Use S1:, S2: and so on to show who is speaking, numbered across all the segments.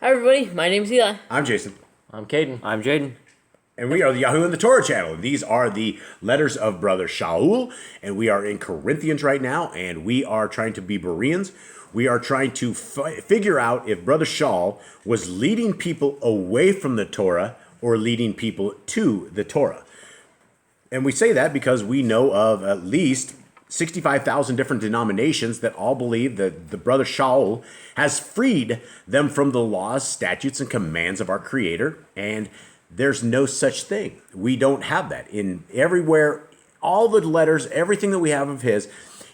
S1: Hi everybody, my name's Eli.
S2: I'm Jason.
S3: I'm Caden.
S4: I'm Jaden.
S2: And we are the Yahoo and the Torah channel. These are the letters of Brother Shaul. And we are in Corinthians right now. And we are trying to be Bereans. We are trying to figure out if Brother Shaul was leading people away from the Torah or leading people to the Torah. And we say that because we know of at least 65,000 different denominations that all believe that the Brother Shaul has freed them from the laws, statutes, and commands of our Creator. And there's no such thing. We don't have that. In everywhere, all the letters, everything that we have of his,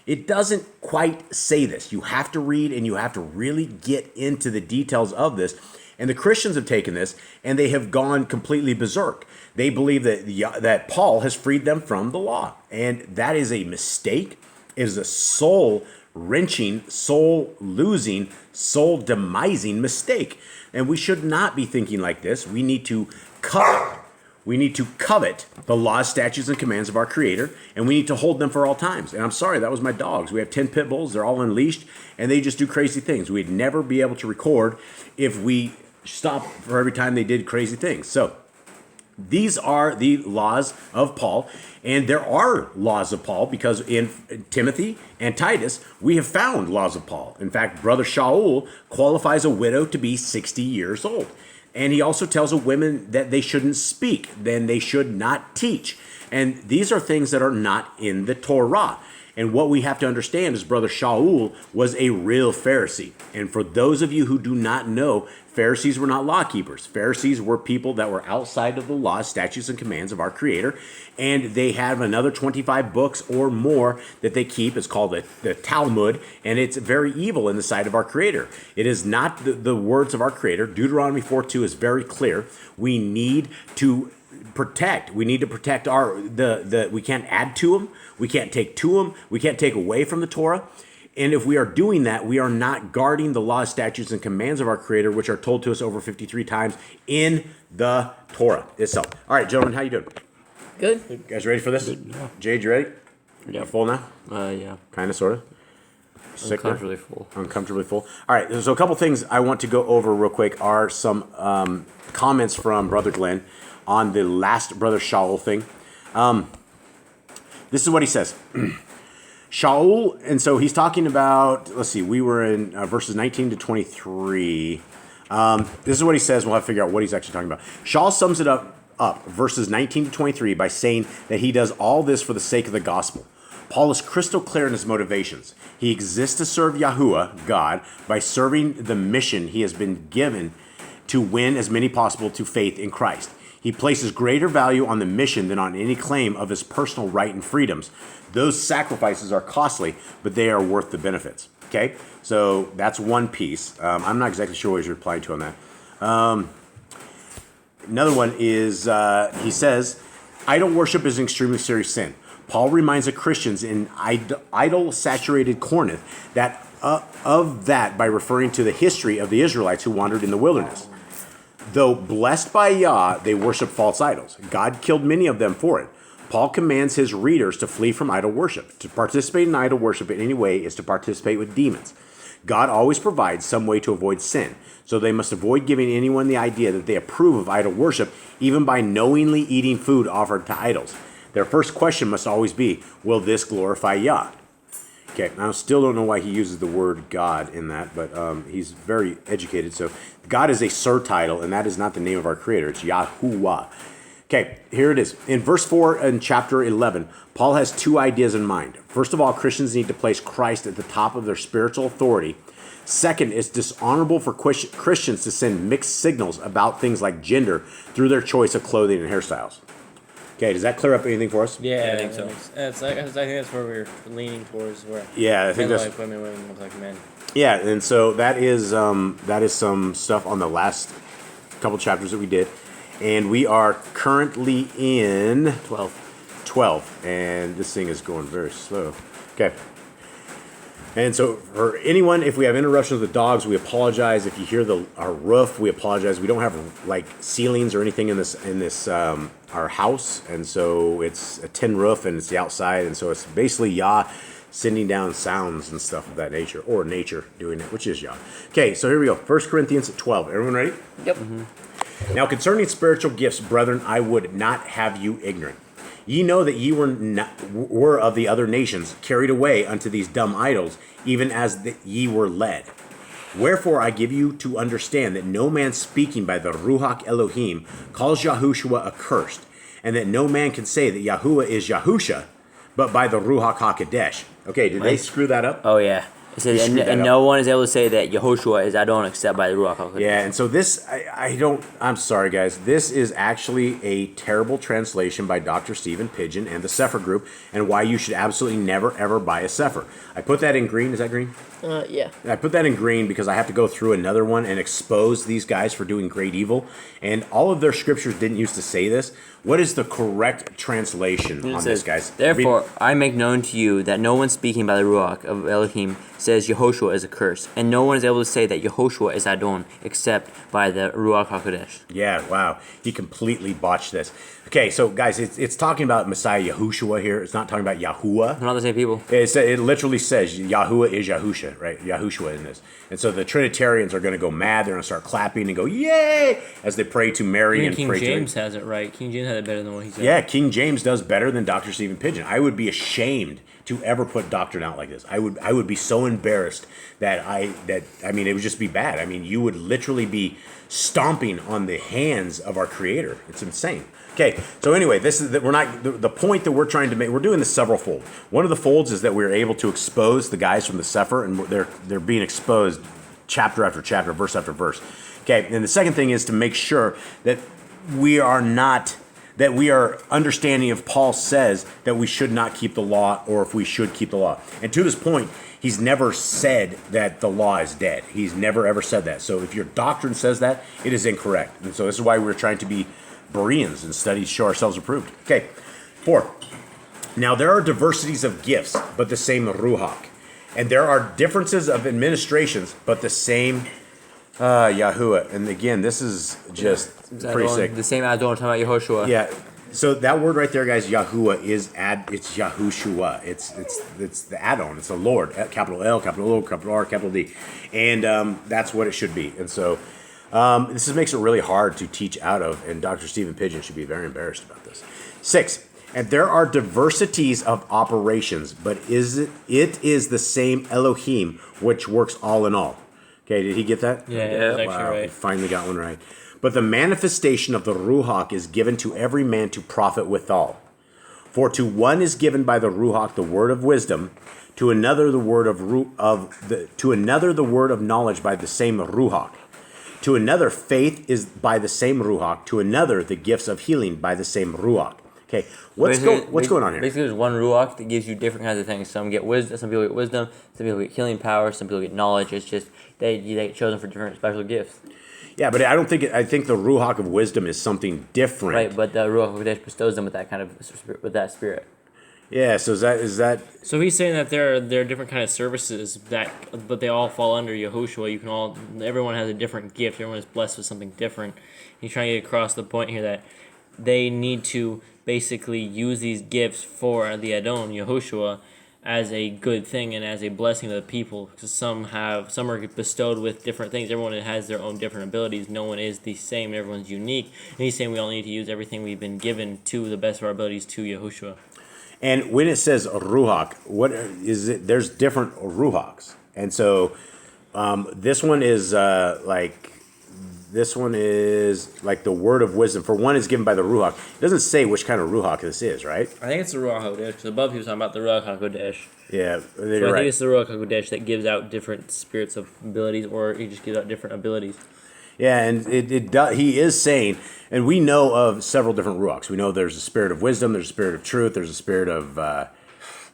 S2: it doesn't quite say this. You have to read and you have to really get into the details of this. And the Christians have taken this and they have gone completely berserk. They believe that Paul has freed them from the law. And that is a mistake. It is a soul-wrenching, soul-losing, soul-demising mistake. And we should not be thinking like this. We need to covet. We need to covet the laws, statutes, and commands of our Creator, and we need to hold them for all times. And I'm sorry, that was my dogs. We have 10 pit bulls. They're all unleashed, and they just do crazy things. We'd never be able to record if we stopped for every time they did crazy things. So these are the laws of Paul, and there are laws of Paul because in Timothy and Titus, we have found laws of Paul. In fact, Brother Shaul qualifies a widow to be 60 years old. And he also tells a woman that they shouldn't speak, then they should not teach. And these are things that are not in the Torah. And what we have to understand is Brother Shaul was a real Pharisee. And for those of you who do not know, Pharisees were not law keepers. Pharisees were people that were outside of the law, statutes, and commands of our Creator. And they have another 25 books or more that they keep. It's called the Talmud. And it's very evil in the sight of our Creator. It is not the words of our Creator. Deuteronomy 4:2 is very clear. We need to protect. We need to protect we can't add to them. We can't take to them. We can't take away from the Torah. And if we are doing that, we are not guarding the laws, statutes, and commands of our Creator, which are told to us over 53 times in the Torah itself. All right, gentlemen, how you doing?
S1: Good.
S2: You guys ready for this?
S4: Yeah.
S2: Jade, you ready?
S4: Yeah.
S2: You full now?
S4: Yeah.
S2: Kind of, sort of? Sick there?
S4: Uncomfortably full.
S2: Uncomfortably full. All right, so a couple things I want to go over real quick are some comments from Brother Glenn on the last Brother Shaul thing. This is what he says. Shaul, and so he's talking about, let's see, we were in verses 19 to 23. This is what he says. We'll have to figure out what he's actually talking about. Shaul sums it up, verses 19 to 23, by saying that he does all this for the sake of the gospel. Paul is crystal clear in his motivations. He exists to serve Yahuwah, God, by serving the mission he has been given to win as many possible to faith in Christ. He places greater value on the mission than on any claim of his personal right and freedoms. Those sacrifices are costly, but they are worth the benefits. Okay, so that's one piece. I'm not exactly sure what he's replying to on that. Another one is, he says, idol worship is an extremely serious sin. Paul reminds the Christians in idol-saturated Corinth that of that by referring to the history of the Israelites who wandered in the wilderness. Though blessed by Yah, they worship false idols. God killed many of them for it. Paul commands his readers to flee from idol worship. To participate in idol worship in any way is to participate with demons. God always provides some way to avoid sin, so they must avoid giving anyone the idea that they approve of idol worship, even by knowingly eating food offered to idols. Their first question must always be, will this glorify Yah? Okay, I still don't know why he uses the word God in that, but he's very educated. So God is a surtitle, and that is not the name of our Creator. It's Yahuwah. Okay, here it is. In verse 4 in chapter 11, Paul has two ideas in mind. First of all, Christians need to place Christ at the top of their spiritual authority. Second, it's dishonorable for Christians to send mixed signals about things like gender through their choice of clothing and hairstyles. Okay, does that clear up anything for us?
S3: Yeah,
S4: I think so.
S3: I think that's where we're leaning towards. Where
S2: Yeah, I think
S3: men
S2: that's
S3: like women, women look like men.
S2: yeah, and so that is some stuff on the last couple chapters that we did, and we are currently in 12, and this thing is going very slow. Okay. And so for anyone, if we have interruptions with the dogs, we apologize. If you hear our roof, we apologize. We don't have like ceilings or anything in this our house, and so it's a tin roof and it's the outside, and so it's basically Yah sending down sounds and stuff of that nature, or nature doing it, which is Yah. Okay, so here we go. 1 Corinthians 12. Everyone ready?
S1: Yep.
S2: Now concerning spiritual gifts, brethren, I would not have you ignorant. Ye know that ye were of the other nations carried away unto these dumb idols, even as ye were led. Wherefore I give you to understand that no man speaking by the Ruach Elohim calls Yahushua accursed, and that no man can say that Yahuwah is Yahusha, but by the Ruach HaKodesh. Okay, did they screw that up?
S4: Oh yeah. It says, and no one is able to say that Yehoshua is Adon except by the Ruach HaKodesh.
S2: Yeah, and so this, I'm sorry guys, this is actually a terrible translation by Dr. Stephen Pidgeon and the Sefer Group, and why you should absolutely never ever buy a Sefer. I put that in green, is that green?
S1: Yeah.
S2: I put that in green because I have to go through another one and expose these guys for doing great evil, and all of their scriptures didn't used to say this. What is the correct translation on this, guys?
S4: Therefore, I make known to you that no one speaking by the Ruach of Elohim says Yehoshua is accursed, and no one is able to say that Yehoshua is Adon except by the Ruach HaKodesh.
S2: Yeah, wow. He completely botched this. Okay, so guys, it's talking about Messiah Yahushua here. It's not talking about Yahuwah.
S4: They're not the same people.
S2: It literally says Yahuwah is Yahusha, right? Yahushua in this. And so the Trinitarians are going to go mad. They're going to start clapping and go, yay, as they pray to Mary and
S3: King
S2: pray
S3: James
S2: to
S3: has it right. King James had it better than what he said.
S2: Yeah, King James does better than Dr. Stephen Pidgeon. I would be ashamed to ever put doctrine out like this. I would be so embarrassed that it would just be bad. I mean, you would literally be stomping on the hands of our Creator. It's insane. Okay, so anyway, this is the point that we're trying to make. We're doing this several fold. One of the folds is that we're able to expose the guys from the Sefer, and they're being exposed chapter after chapter, verse after verse. Okay, and the second thing is to make sure that we are understanding if Paul says that we should not keep the law, or if we should keep the law. And to this point, he's never said that the law is dead. He's never ever said that. So if your doctrine says that, it is incorrect. And so this is why we're trying to be Bereans and studies show ourselves approved. Okay, 4. Now there are diversities of gifts, but the same Ruach. And there are differences of administrations, but the same Yahuwah. And again, this is just pretty sick.
S4: The same Adon talking about Yehoshua.
S2: Yeah. So that word right there, guys, Yahuwah it's Yahushua. It's the Adon. It's the Lord. Capital L, capital O, capital R, capital D. And that's what it should be. And so this makes it really hard to teach out of, and Dr. Stephen Pidgeon should be very embarrassed about this. 6. And there are diversities of operations, but it is the same Elohim which works all in all. Okay, did he get that?
S3: Yeah, that's actually right.
S2: He finally got one right. But the manifestation of the Ruach is given to every man to profit withal. For to one is given by the Ruach the word of wisdom, to another the word the word of knowledge by the same Ruach. To another faith is by the same Ruach. To another the gifts of healing by the same Ruach. Okay, what's going on here?
S4: Basically, there's one Ruach that gives you different kinds of things. Some get wisdom, some people get wisdom, some people get healing power, some people get knowledge. It's just they get chosen for different special gifts.
S2: Yeah, but I think the Ruach of wisdom is something different.
S4: Right, but the Ruach HaKodesh bestows them with that kind of that spirit.
S2: Yeah, so is that?
S3: So he's saying that there are different kind of services but they all fall under Yahushua. Everyone has a different gift. Everyone is blessed with something different. He's trying to get across the point here that they need to basically use these gifts for the Adon, Yahushua, as a good thing and as a blessing to the people. Because some are bestowed with different things. Everyone has their own different abilities. No one is the same. Everyone's unique. And he's saying we all need to use everything we've been given to the best of our abilities to Yahushua.
S2: And when it says Ruach, what is it? There's different Ruachs. And so this one is like the word of wisdom. For one is given by the Ruach. It doesn't say which kind of Ruach this is, right?
S3: I think it's the Ruach HaKodesh, because above he was talking about the Ruach HaKodesh.
S2: Yeah,
S3: So I think it's the Ruach HaKodesh that gives out different spirits of abilities, or he just gives out different abilities.
S2: Yeah, and he is saying, and we know of several different Ruachs. We know there's a spirit of wisdom, there's a spirit of truth, there's a spirit of,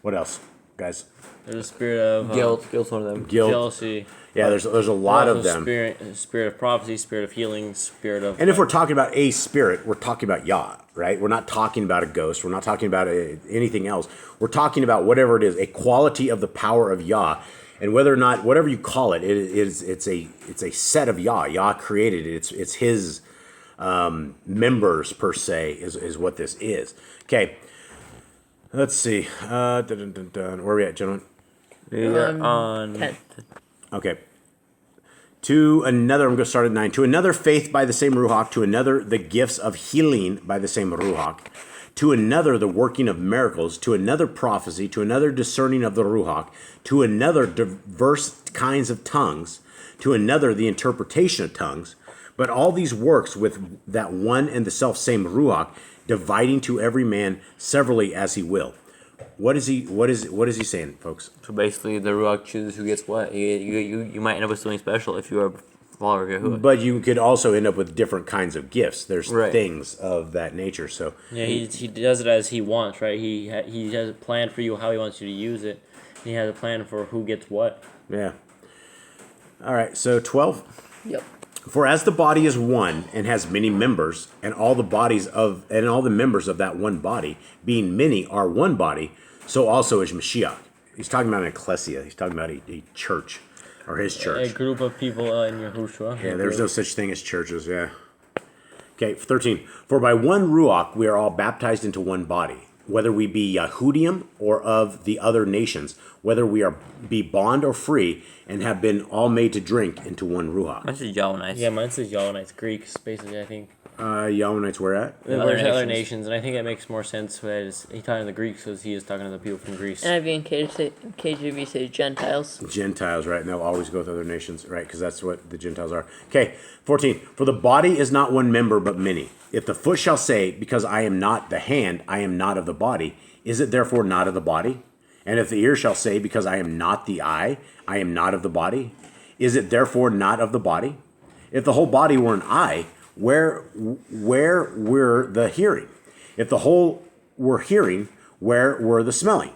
S2: what else, guys?
S3: There's a spirit of
S4: Guilt. Guilt's one of them.
S2: Guilt.
S3: jealousy.
S2: Yeah, there's a lot of them.
S3: Spirit of prophecy, spirit of healing, spirit of...
S2: And if we're talking about a spirit, we're talking about Yah, right? We're not talking about a ghost. We're not talking about anything else. We're talking about whatever it is, a quality of the power of Yah. And whether or not, whatever you call it, it's a set of Yah. Yah created it. It's his members, per se, is what this is. Okay. Let's see. Where are we at, gentlemen?
S4: We are on
S1: 10.
S2: Okay. To another, I'm going to start at 9. To another, faith by the same Ruach. To another, the gifts of healing by the same Ruach. To another, the working of miracles. To another, prophecy. To another, discerning of the Ruach. To another, diverse kinds of tongues. To another, the interpretation of tongues. But all these works with that one and the self same Ruach, dividing to every man severally as he will. What is he saying, folks?
S4: So basically, the Ruach chooses who gets what. You might end up with something special if you are a follower of Yahuwah.
S2: But you could also end up with different kinds of gifts. There's
S4: Right.
S2: things of that nature. So
S3: Yeah, he does it as he wants, right? He has a plan for you how he wants you to use it. He has a plan for who gets what.
S2: yeah. All right. So 12.
S1: Yep.
S2: For as the body is one and has many members, and all the members of that one body, being many, are one body, so also is Mashiach. He's talking about an ecclesia. He's talking about a church, or his
S3: A
S2: church.
S3: group of people in Yahushua.
S2: Yeah, there's no such thing as churches. Yeah. Okay, 13. For by one Ruach we are all baptized into one body, whether we be Yahudim or of the other nations, whether we be bond or free, and have been all made to drink into one Ruach.
S4: That's just Yahweh.
S3: Yeah, mine says Yahweh, Greeks, basically, I think.
S2: Yahwehnites where at?
S3: Other nations, and I think that makes more sense as he's talking to the Greeks because he is talking to the people from Greece.
S1: NIV and KJV say Gentiles.
S2: Gentiles, right? And they'll always go with other nations, right? Because that's what the Gentiles are. Okay, 14. For the body is not one member, but many. If the foot shall say, because I am not the hand, I am not of the body, is it therefore not of the body? And if the ear shall say, because I am not the eye, I am not of the body, is it therefore not of the body? If the whole body were an eye, where were the hearing? If the whole were hearing, where were the smelling?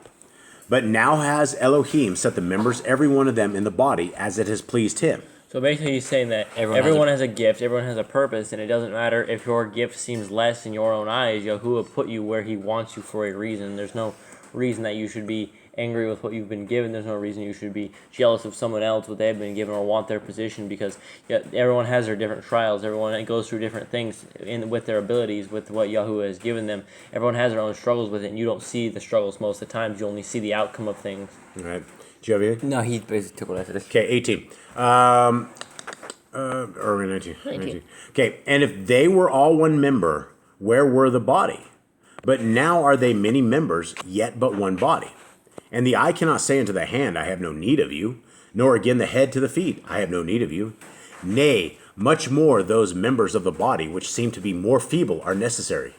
S2: But now has Elohim set the members, every one of them, in the body as it has pleased him.
S3: So basically, he's saying that everyone has a gift, everyone has a purpose, and it doesn't matter if your gift seems less in your own eyes. Yahuwah put you where he wants you for a reason. There's no reason that you should be angry with what you've been given. There's no reason you should be jealous of someone else, what they've been given, or want their position, because everyone has their different trials. Everyone goes through different things with their abilities, with what Yahuwah has given them. Everyone has their own struggles with it, and you don't see the struggles most of the times. You only see the outcome of things.
S2: All right. Do you have anything?
S4: No, he basically took what I said.
S2: Okay, 18. Or 19.
S1: 19.
S2: Okay, and if they were all one member, where were the body? But now are they many members, yet but one body. And the eye cannot say unto the hand, I have no need of you, nor again the head to the feet, I have no need of you. Nay, much more those members of the body which seem to be more feeble are necessary.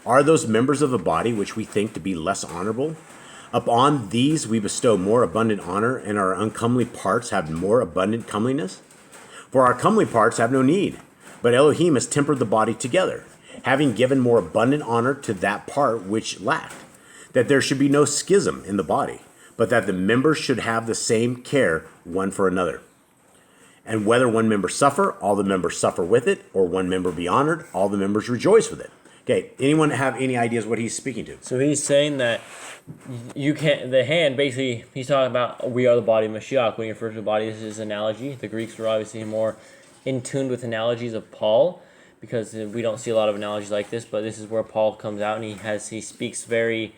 S2: Are those members of the body which we think to be less honorable? Upon these we bestow more abundant honor, and our uncomely parts have more abundant comeliness? For our comely parts have no need, but Elohim has tempered the body together, having given more abundant honor to that part which lacked, that there should be no schism in the body, but that the members should have the same care one for another. And whether one member suffer, all the members suffer with it, or one member be honored, all the members rejoice with it. Okay, anyone have any ideas what he's speaking to?
S3: So he's saying that you can't, the hand, basically, he's talking about we are the body of Mashiach. When he refers to the body, this is analogy. The Greeks were obviously more in tune with analogies of Paul, because we don't see a lot of analogies like this, but this is where Paul comes out, and he speaks very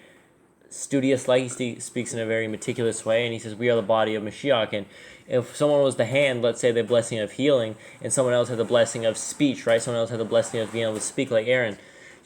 S3: studious, like he speaks in a very meticulous way, and he says we are the body of Mashiach. And if someone was the hand, let's say the blessing of healing, and someone else had the blessing of speech, right? Someone else had the blessing of being able to speak like Aaron.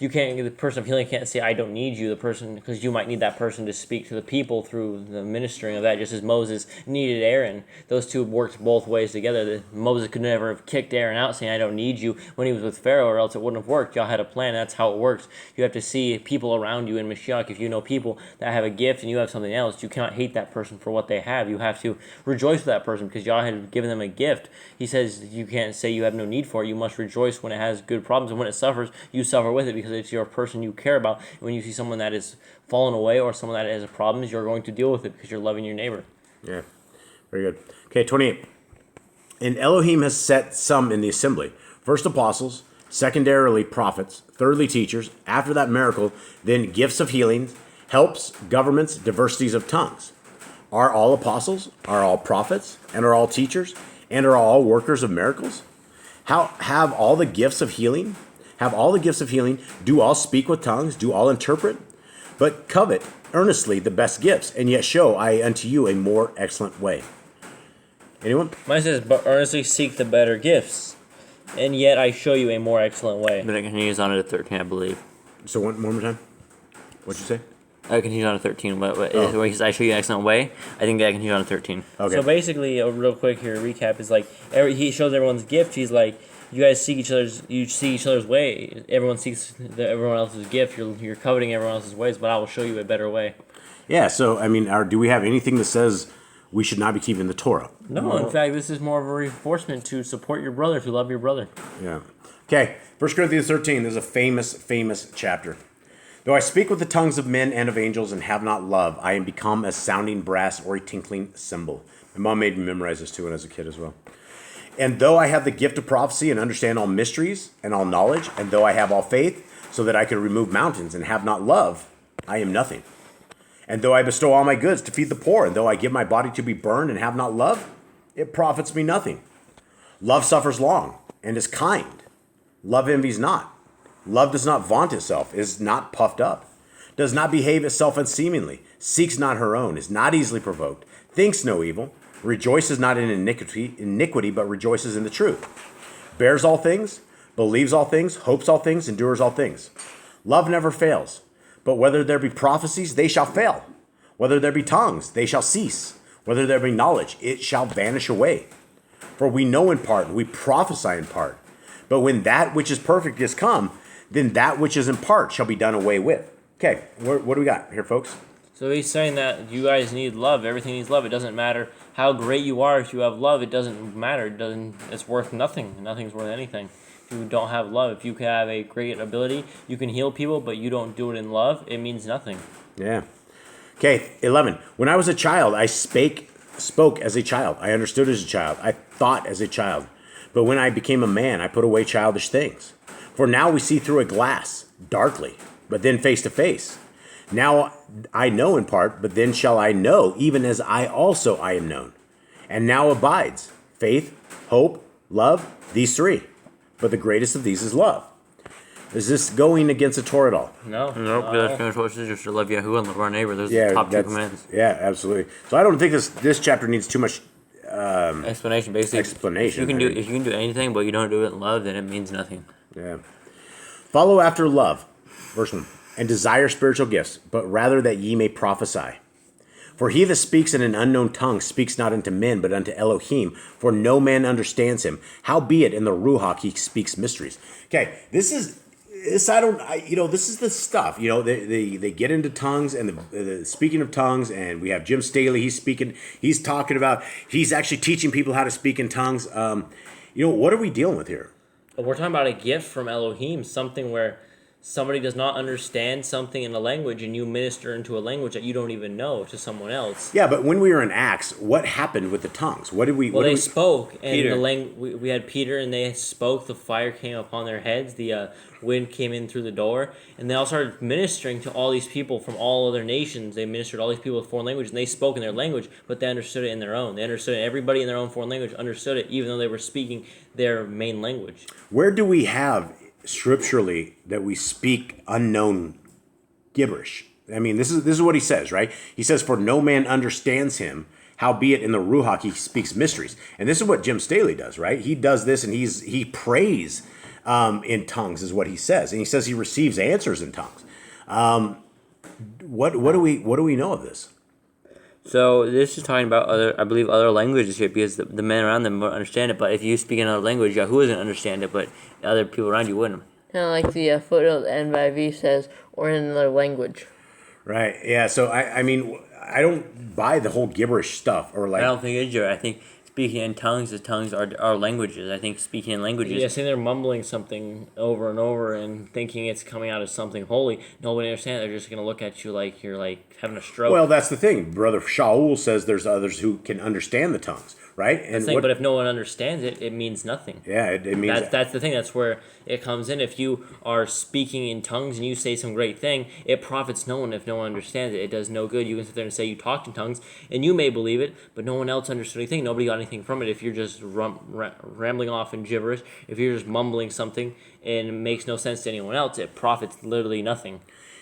S3: You can't, the person of healing can't say, I don't need you, the person, because you might need that person to speak to the people through the ministering of that, just as Moses needed Aaron. Those two worked both ways together. Moses could never have kicked Aaron out saying, I don't need you, when he was with Pharaoh, or else it wouldn't have worked. Y'all had a plan. That's how it works. You have to see people around you in Mashiach. If you know people that have a gift and you have something else, you cannot hate that person for what they have. You have to rejoice with that person because y'all had given them a gift. He says you can't say you have no need for it. You must rejoice when it has good problems, and when it suffers, you suffer with it because it's your person you care about. And when you see someone that is fallen away or someone that has problems, you're going to deal with it because you're loving your neighbor.
S2: Yeah, very good. Okay, 28. And Elohim has set some in the assembly. First apostles, secondarily prophets, thirdly teachers, after that miracle, then gifts of healing, helps, governments, diversities of tongues. Are all apostles? Are all prophets? And are all teachers? And are all workers of miracles? How have all the gifts of healing? Have all the gifts of healing? Do all speak with tongues? Do all interpret? but covet earnestly the best gifts, and yet show I unto you a more excellent way. Anyone?
S3: Mine says, but earnestly seek the better gifts, and yet I show you a more excellent way.
S4: But it continues on to 13, I believe.
S2: So one more time. What'd you say?
S4: It continues on to 13. Where he says, I show you an excellent way. I think that continues on to 13.
S2: Okay.
S3: So basically, real quick here, recap is like he shows everyone's gift. He's like, you guys seek each other's way. Everyone seeks everyone else's gift. You're coveting everyone else's ways, but I will show you a better way.
S2: Yeah. So I mean, do we have anything that says we should not be keeping the Torah?
S3: No, in fact, this is more of a reinforcement to support your brother, to love your brother.
S2: Yeah. Okay. 1 Corinthians 13. This is a famous chapter. Though I speak with the tongues of men and of angels and have not love, I am become a sounding brass or a tinkling cymbal. My mom made me memorize this too when I was a kid as well. And though I have the gift of prophecy and understand all mysteries and all knowledge, and though I have all faith so that I could remove mountains and have not love, I am nothing. And though I bestow all my goods to feed the poor, and though I give my body to be burned and have not love, it profits me nothing. Love suffers long and is kind. Love envies not. Love does not vaunt itself, is not puffed up, does not behave itself unseemly, seeks not her own, is not easily provoked, thinks no evil, rejoices not in iniquity, but rejoices in the truth, bears all things, believes all things, hopes all things, endures all things. Love never fails, but whether there be prophecies, they shall fail. Whether there be tongues, they shall cease. Whether there be knowledge, it shall vanish away. For we know in part, we prophesy in part. But when that which is perfect is come, then that which is in part shall be done away with. Okay, what do we got here, folks?
S3: So he's saying that you guys need love. Everything needs love. It doesn't matter how great you are. If you have love, it doesn't matter. It's worth nothing. Nothing's worth anything if you don't have love. If you have a great ability, you can heal people, but you don't do it in love, it means nothing.
S2: Yeah. Okay, 11. When I was a child, I spoke as a child. I understood as a child. I thought as a child. But when I became a man, I put away childish things. For now we see through a glass, darkly, but then face to face. Now I know in part, but then shall I know, even as I am known. And now abides faith, hope, love, these three. But the greatest of these is love. Is this going against the Torah at all?
S3: No.
S4: Nope, that's what it says, just to love Yahuwah and love our neighbor. Those are the top two commandments.
S2: Yeah, absolutely. So I don't think this chapter needs too much
S4: Explanation, basically.
S2: explanation.
S4: If you can do anything, but you don't do it in love, then it means nothing.
S2: Yeah. Follow after love, verse 1, and desire spiritual gifts, but rather that ye may prophesy. For he that speaks in an unknown tongue speaks not unto men, but unto Elohim, for no man understands him. Howbeit in the Ruach he speaks mysteries. Okay, this is the stuff. They get into tongues and the speaking of tongues, and we have Jim Staley. He's talking about. He's actually teaching people how to speak in tongues. What are we dealing with here?
S3: We're talking about a gift from Elohim, something where somebody does not understand something in a language and you minister into a language that you don't even know to someone else.
S2: Yeah, but when we were in Acts, what happened with the tongues?
S3: They spoke, and
S4: Peter.
S3: we had Peter, and they spoke. The fire came upon their heads. The wind came in through the door, and they all started ministering to all these people from all other nations. They ministered to all these people with foreign languages, and they spoke in their language, but they understood it in their own. They understood it. Everybody in their own foreign language understood it, even though they were speaking their main language.
S2: Where do we have scripturally that we speak unknown gibberish? I mean, this is what he says, right? He says, for no man understands him, howbeit in the Ruach he speaks mysteries. And this is what Jim Staley does, right? He does this, and he prays in tongues is what he says. And he says he receives answers in tongues. What do we know of this?
S4: So this is talking about other languages here, because the men around them won't understand it. But if you speak another language, Yahuwah doesn't understand it, but other people around you wouldn't.
S1: Kind of like the footnote NIV says, or in another language.
S2: Right. Yeah. So I mean, I don't buy the whole gibberish stuff, or like.
S4: I don't think it's I think speaking in tongues, the tongues are languages. I think speaking in languages.
S3: Yeah, saying they're mumbling something over and over and thinking it's coming out as something holy. Nobody understands. They're just gonna look at you like you're like having a stroke.
S2: Well, that's the thing. Brother Shaul says there's others who can understand the tongues, right?
S3: And but if no one understands it, it means nothing.
S2: Yeah, it means
S3: that's the thing. That's where it comes in. If you are speaking in tongues and you say some great thing, it profits no one if no one understands it. It does no good. You can sit there and say you talked in tongues, and you may believe it, but no one else understood anything. Nobody got anything from it. If you're just rambling off in gibberish, if you're just mumbling something and it makes no sense to anyone else, it profits literally nothing.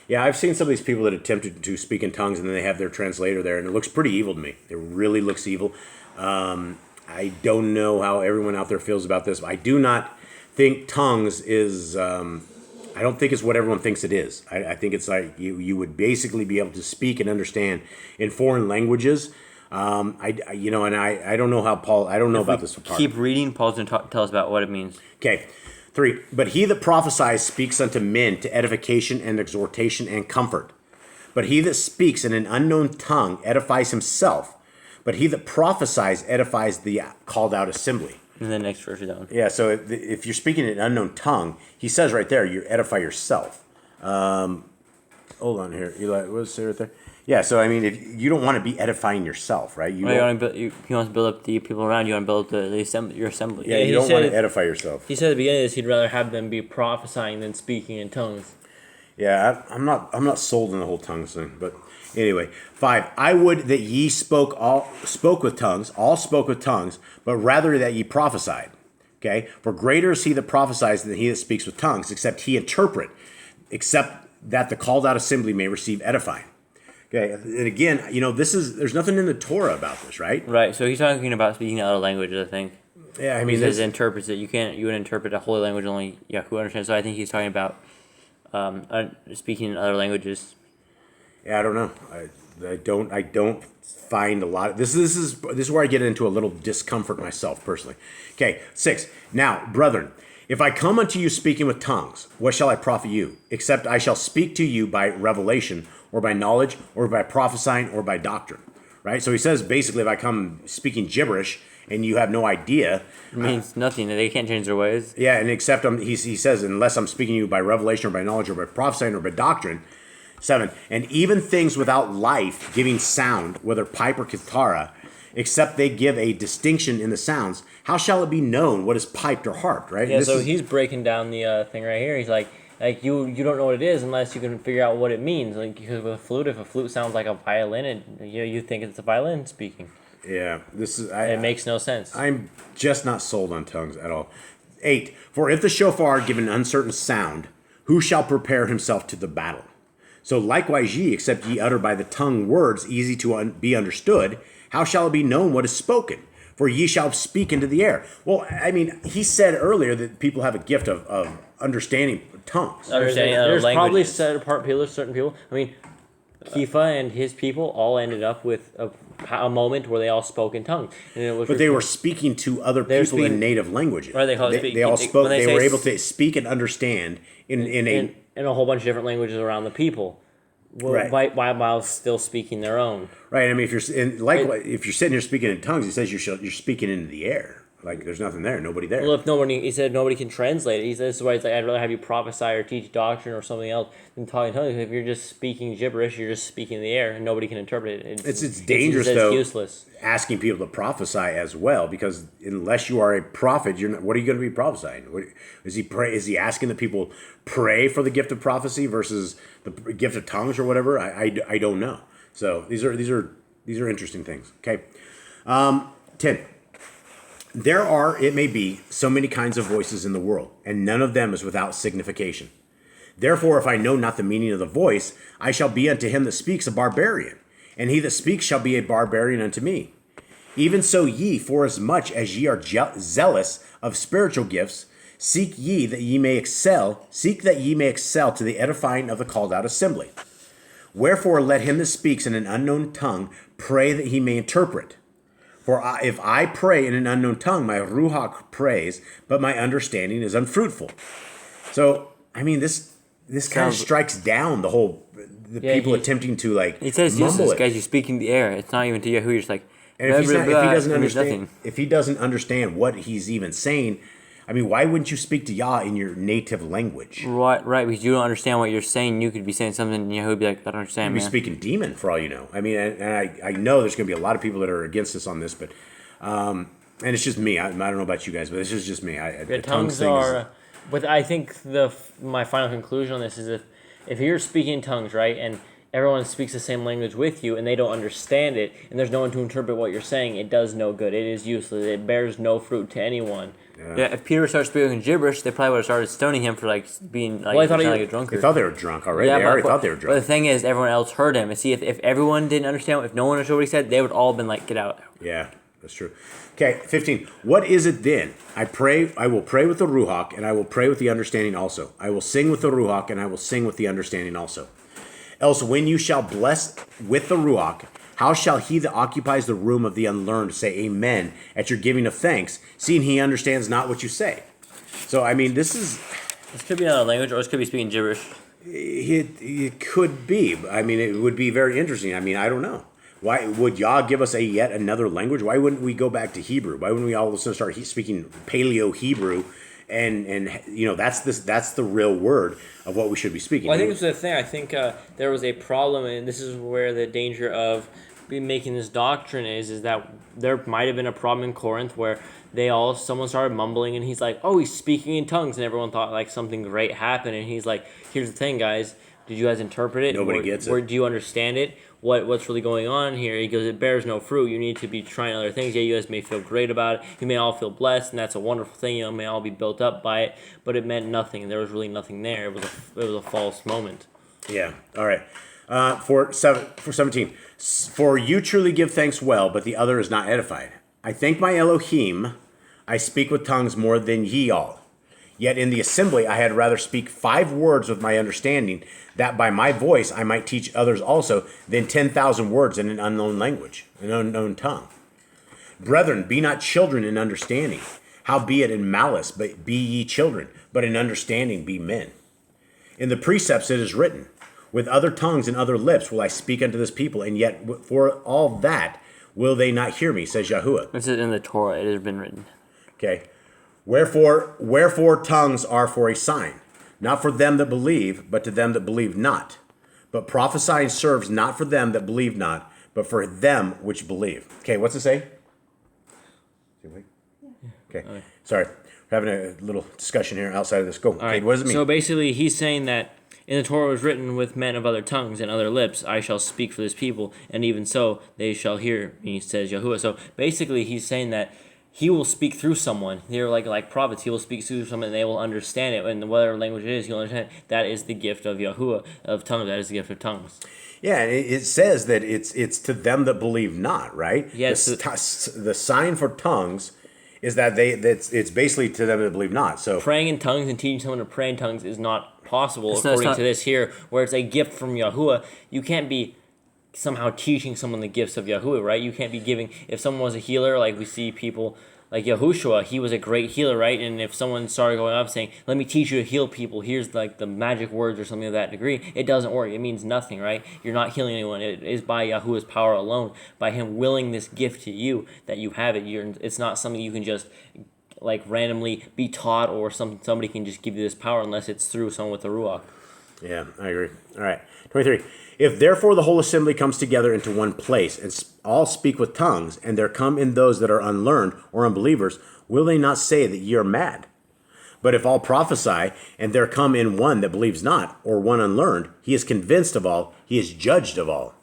S2: Yeah, I've seen some of these people that attempted to speak in tongues and then they have their translator there, and it looks pretty evil to me. It really looks evil. I don't know how everyone out there feels about this. I do not think tongues is. I don't think it's what everyone thinks it is. I think it's like you would basically be able to speak and understand in foreign languages. And I don't know how Paul. I don't know about this part.
S4: Keep reading. Paul's going to tell us about what it means.
S2: Okay. 3. But he that prophesies speaks unto men to edification and exhortation and comfort. But he that speaks in an unknown tongue edifies himself. But he that prophesies edifies the called out assembly.
S4: And the next verse is that one.
S2: Yeah, so if you're speaking in an unknown tongue, he says right there, you edify yourself. Hold on here. Eli, what does it say right there? Yeah, so I mean, if you don't want to be edifying yourself, right?
S4: You wants to build up the people around you. You want to build up your assembly.
S2: Yeah, you don't want to edify yourself.
S3: He said at the beginning of this, he'd rather have them be prophesying than speaking in tongues.
S2: Yeah, I'm not sold on the whole tongues thing, but anyway. 5. I would that ye all spoke with tongues, but rather that ye prophesied. Okay? For greater is he that prophesies than he that speaks with tongues, except he interpret, except that the called out assembly may receive edifying. Okay, and again, there's nothing in the Torah about this, right?
S4: Right. So he's talking about speaking other languages, I think.
S2: Yeah, I mean,
S4: he interprets it. You would interpret a holy language only Yahuwah understands. So I think he's talking about speaking in other languages.
S2: Yeah, I don't know. I don't find a lot of this is where I get into a little discomfort myself personally. Okay, 6. Now, brethren, if I come unto you speaking with tongues, what shall I profit you? Except I shall speak to you by revelation, or by knowledge, or by prophesying, or by doctrine. Right? So he says basically, if I come speaking gibberish and you have no idea,
S4: it means nothing. They can't change their ways.
S2: Yeah, and except he says, unless I'm speaking to you by revelation, or by knowledge, or by prophesying, or by doctrine. 7. And even things without life giving sound, whether pipe or kithara, except they give a distinction in the sounds, how shall it be known what is piped or harped, right?
S3: Yeah, so he's breaking down the thing right here. He's like you don't know what it is unless you can figure out what it means. Like, because with a flute, if a flute sounds like a violin, you think it's a violin speaking.
S2: Yeah,
S3: it makes no sense.
S2: I'm just not sold on tongues at all. 8. For if the shofar give an uncertain sound, who shall prepare himself to the battle? So likewise ye, except ye utter by the tongue words easy to be understood, how shall it be known what is spoken? For ye shall speak into the air. Well, I mean, he said earlier that people have a gift of understanding tongues.
S3: There's probably certain people. I mean, Kepha and his people all ended up with a moment where they all spoke in tongues.
S2: But they were speaking to other people in native languages.
S3: Right,
S2: they all spoke. They were able to speak and understand in
S3: a whole bunch of different languages around the people.
S2: Right.
S3: While still speaking their own.
S2: Right. I mean, if you're sitting here speaking in tongues, he says you're speaking into the air. Like there's nothing there, nobody there.
S3: Well, he said nobody can translate it. He says, this is why it's like, I'd rather have you prophesy or teach doctrine or something else than talk in tongues. If you're just speaking gibberish, you're just speaking in the air and nobody can interpret it.
S2: It's dangerous though.
S3: It's useless.
S2: Asking people to prophesy as well, because unless you are a prophet, what are you going to be prophesying? Is he asking that people pray for the gift of prophecy versus the gift of tongues or whatever? I don't know. So these are interesting things. Okay, 10. There are, it may be, so many kinds of voices in the world, and none of them is without signification. Therefore, if I know not the meaning of the voice, I shall be unto him that speaks a barbarian, and he that speaks shall be a barbarian unto me. Even so ye, forasmuch as ye are zealous of spiritual gifts, seek that ye may excel to the edifying of the called out assembly. Wherefore let him that speaks in an unknown tongue pray that he may interpret. For if I pray in an unknown tongue, my ruach prays, but my understanding is unfruitful. So, I mean, this kind of strikes down the whole people attempting to
S4: He says,
S2: mumble it.
S4: Guys, you speak in the air. It's not even to Yahuwah. You're just like,
S2: and if he doesn't understand what he's even saying, I mean, why wouldn't you speak to Yah in your native language?
S4: Right, because you don't understand what you're saying. You could be saying something, and Yahuwah would be like, I don't understand,
S2: man. You'd be speaking demon for all you know. I mean, and I know there's going to be a lot of people that are against us on this, but and it's just me. I don't know about you guys, but it's just me.
S3: The tongues are. But I think my final conclusion on this is if you're speaking in tongues, right, and everyone speaks the same language with you, and they don't understand it, and there's no one to interpret what you're saying, it does no good. It is useless. It bears no fruit to anyone.
S4: Yeah, if Peter started speaking gibberish, they probably would have started stoning him for like being like,
S3: Well, I thought
S4: sounding
S3: he-
S4: like a drunkard.
S2: They thought they were drunk already.
S4: Yeah,
S2: They already thought they were
S4: But the
S2: drunk.
S4: thing is, everyone else heard him. And see, if everyone didn't understand, if no one understood what he said, they would all been like, get out.
S2: Yeah, that's true. Okay, 15. What is it then? I will pray with the Ruach, and I will pray with the understanding also. I will sing with the Ruach, and I will sing with the understanding also. Else when you shall bless with the Ruach, how shall he that occupies the room of the unlearned say amen at your giving of thanks, seeing he understands not what you say? So, I mean,
S4: This could be another language, or this could be speaking gibberish.
S2: it could be. I mean, it would be very interesting. I mean, I don't know. Why would Yah give us yet another language? Why wouldn't we go back to Hebrew? Why wouldn't we all of a sudden start speaking Paleo Hebrew? And that's the real word of what we should be speaking.
S3: Well, I think this is the thing. I think there was a problem, and this is where the danger of making this doctrine is that there might have been a problem in Corinth where someone started mumbling, and he's like, oh, he's speaking in tongues, and everyone thought like something great happened, and he's like, here's the thing, guys, did you guys interpret it?
S2: Nobody gets it.
S3: Or do you understand it? What's really going on here? He goes, it bears no fruit. You need to be trying other things. Yeah, you guys may feel great about it. You may all feel blessed, and that's a wonderful thing. You may all be built up by it, but it meant nothing, and there was really nothing there. It was a false moment.
S2: Yeah. All right. For 17. For you truly give thanks well, but the other is not edified. I thank my Elohim. I speak with tongues more than ye all. Yet in the assembly I had rather speak 5 words with my understanding, that by my voice I might teach others also, than 10,000 words in an unknown language, an unknown tongue. Brethren, be not children in understanding. Howbeit in malice, but be ye children, but in understanding be men. In the precepts it is written, with other tongues and other lips will I speak unto this people, and yet for all that will they not hear me, says Yahuwah.
S4: This is in the Torah. It has been written.
S2: Okay. Wherefore tongues are for a sign, not for them that believe, but to them that believe not. But prophesying serves not for them that believe not, but for them which believe. Okay, what's it say? Okay. Sorry. We're having a little discussion here outside of this. Go. Okay, what does it mean?
S3: So basically, he's saying that in the Torah was written, with men of other tongues and other lips, I shall speak for this people, and even so they shall hear me, says Yahuwah. So basically, he's saying that he will speak through someone. They're like prophets. He will speak through someone, and they will understand it. And whatever language it is, he'll understand it. That is the gift of Yahuwah, of tongues. That is the gift of tongues.
S2: Yeah, and it says that it's to them that believe not, right?
S3: Yes.
S2: The sign for tongues is that it's basically to them that believe not. So
S3: Praying in tongues and teaching someone to pray in tongues is not possible
S4: It's
S3: according
S4: not-
S3: to this here, where it's a gift from Yahuwah. You can't be somehow teaching someone the gifts of Yahuwah, right? You can't be giving, if someone was a healer, like we see people like Yahushua, he was a great healer, right? And if someone started going up saying, let me teach you to heal people, here's like the magic words or something of that degree, it doesn't work. It means nothing, right? You're not healing anyone. It is by Yahuwah's power alone, by him willing this gift to you, that you have it. It's not something you can just like randomly be taught, or somebody can just give you this power unless it's through someone with the Ruach.
S2: yeah, I agree. All right, 23. If therefore the whole assembly comes together into one place, and all speak with tongues, and there come in those that are unlearned or unbelievers, will they not say that ye are mad? But if all prophesy, and there come in one that believes not, or one unlearned, he is convinced of all, he is judged of all.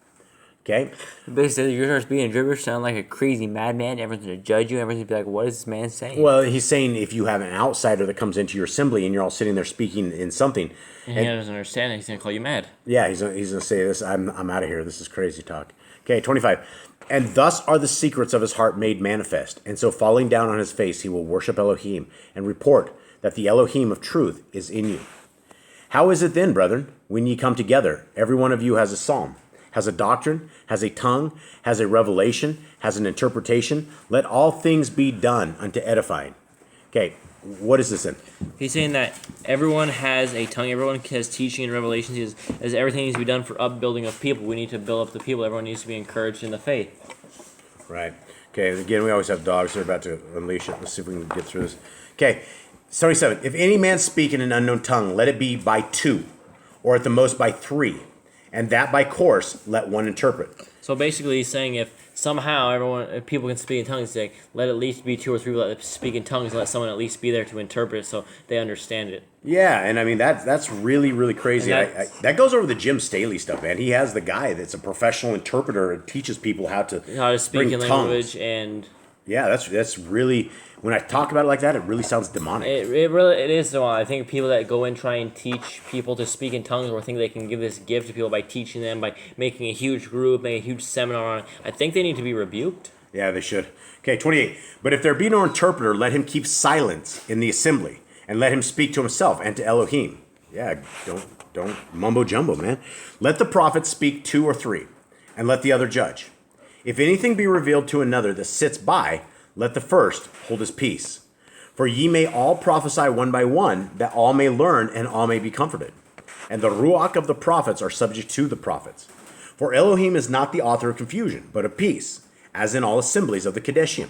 S2: Okay?
S4: Basically, you're supposed to be in gibberish, sound like a crazy madman. Everyone's going to judge you. Everyone's going to be like, what is this man saying?
S2: Well, he's saying if you have an outsider that comes into your assembly and you're all sitting there speaking in something,
S3: And he doesn't understand it, he's going to call you mad.
S2: yeah, he's gonna say this. I'm out of here. This is crazy talk. Okay, 25. And thus are the secrets of his heart made manifest. And so falling down on his face, he will worship Elohim and report that the Elohim of truth is in you. How is it then, brethren, when ye come together, every one of you has a psalm, has a doctrine, has a tongue, has a revelation, has an interpretation? Let all things be done unto edifying. Okay, what is this in?
S3: He's saying that everyone has a tongue, everyone has teaching and revelations, as everything needs to be done for upbuilding of people. We need to build up the people. Everyone needs to be encouraged in the faith.
S2: Right. Okay, again, we always have dogs. They're about to unleash it. Let's see if we can get through this. Okay, 27. If any man speak in an unknown tongue, let it be by 2, or at the most by 3, and that by course let one interpret.
S3: So basically, he's saying if somehow if people can speak in tongues, he's saying let at least be 2 or 3 people that speak in tongues, and let someone at least be there to interpret so they understand it.
S2: Yeah, and I mean that's really, really crazy.
S3: And
S2: That goes over the Jim Staley stuff, man. He has the guy that's a professional interpreter and teaches people how to
S3: How to speak
S2: bring
S3: in
S2: tongues.
S3: language and
S2: Yeah, that's really, when I talk about it like that, it really sounds demonic.
S3: It is so. I think people that go and try and teach people to speak in tongues, or think they can give this gift to people by teaching them, by making a huge group, making a huge seminar on it, I think they need to be rebuked.
S2: Yeah, they should. Okay, 28. But if there be no interpreter, let him keep silence in the assembly, and let him speak to himself and to Elohim. Yeah, don't mumbo jumbo, man. Let the prophet speak 2 or 3, and let the other judge. If anything be revealed to another that sits by, let the first hold his peace. For ye may all prophesy one by one, that all may learn and all may be comforted. And the ruach of the prophets are subject to the prophets. For Elohim is not the author of confusion, but of peace, as in all assemblies of the Kadeshim.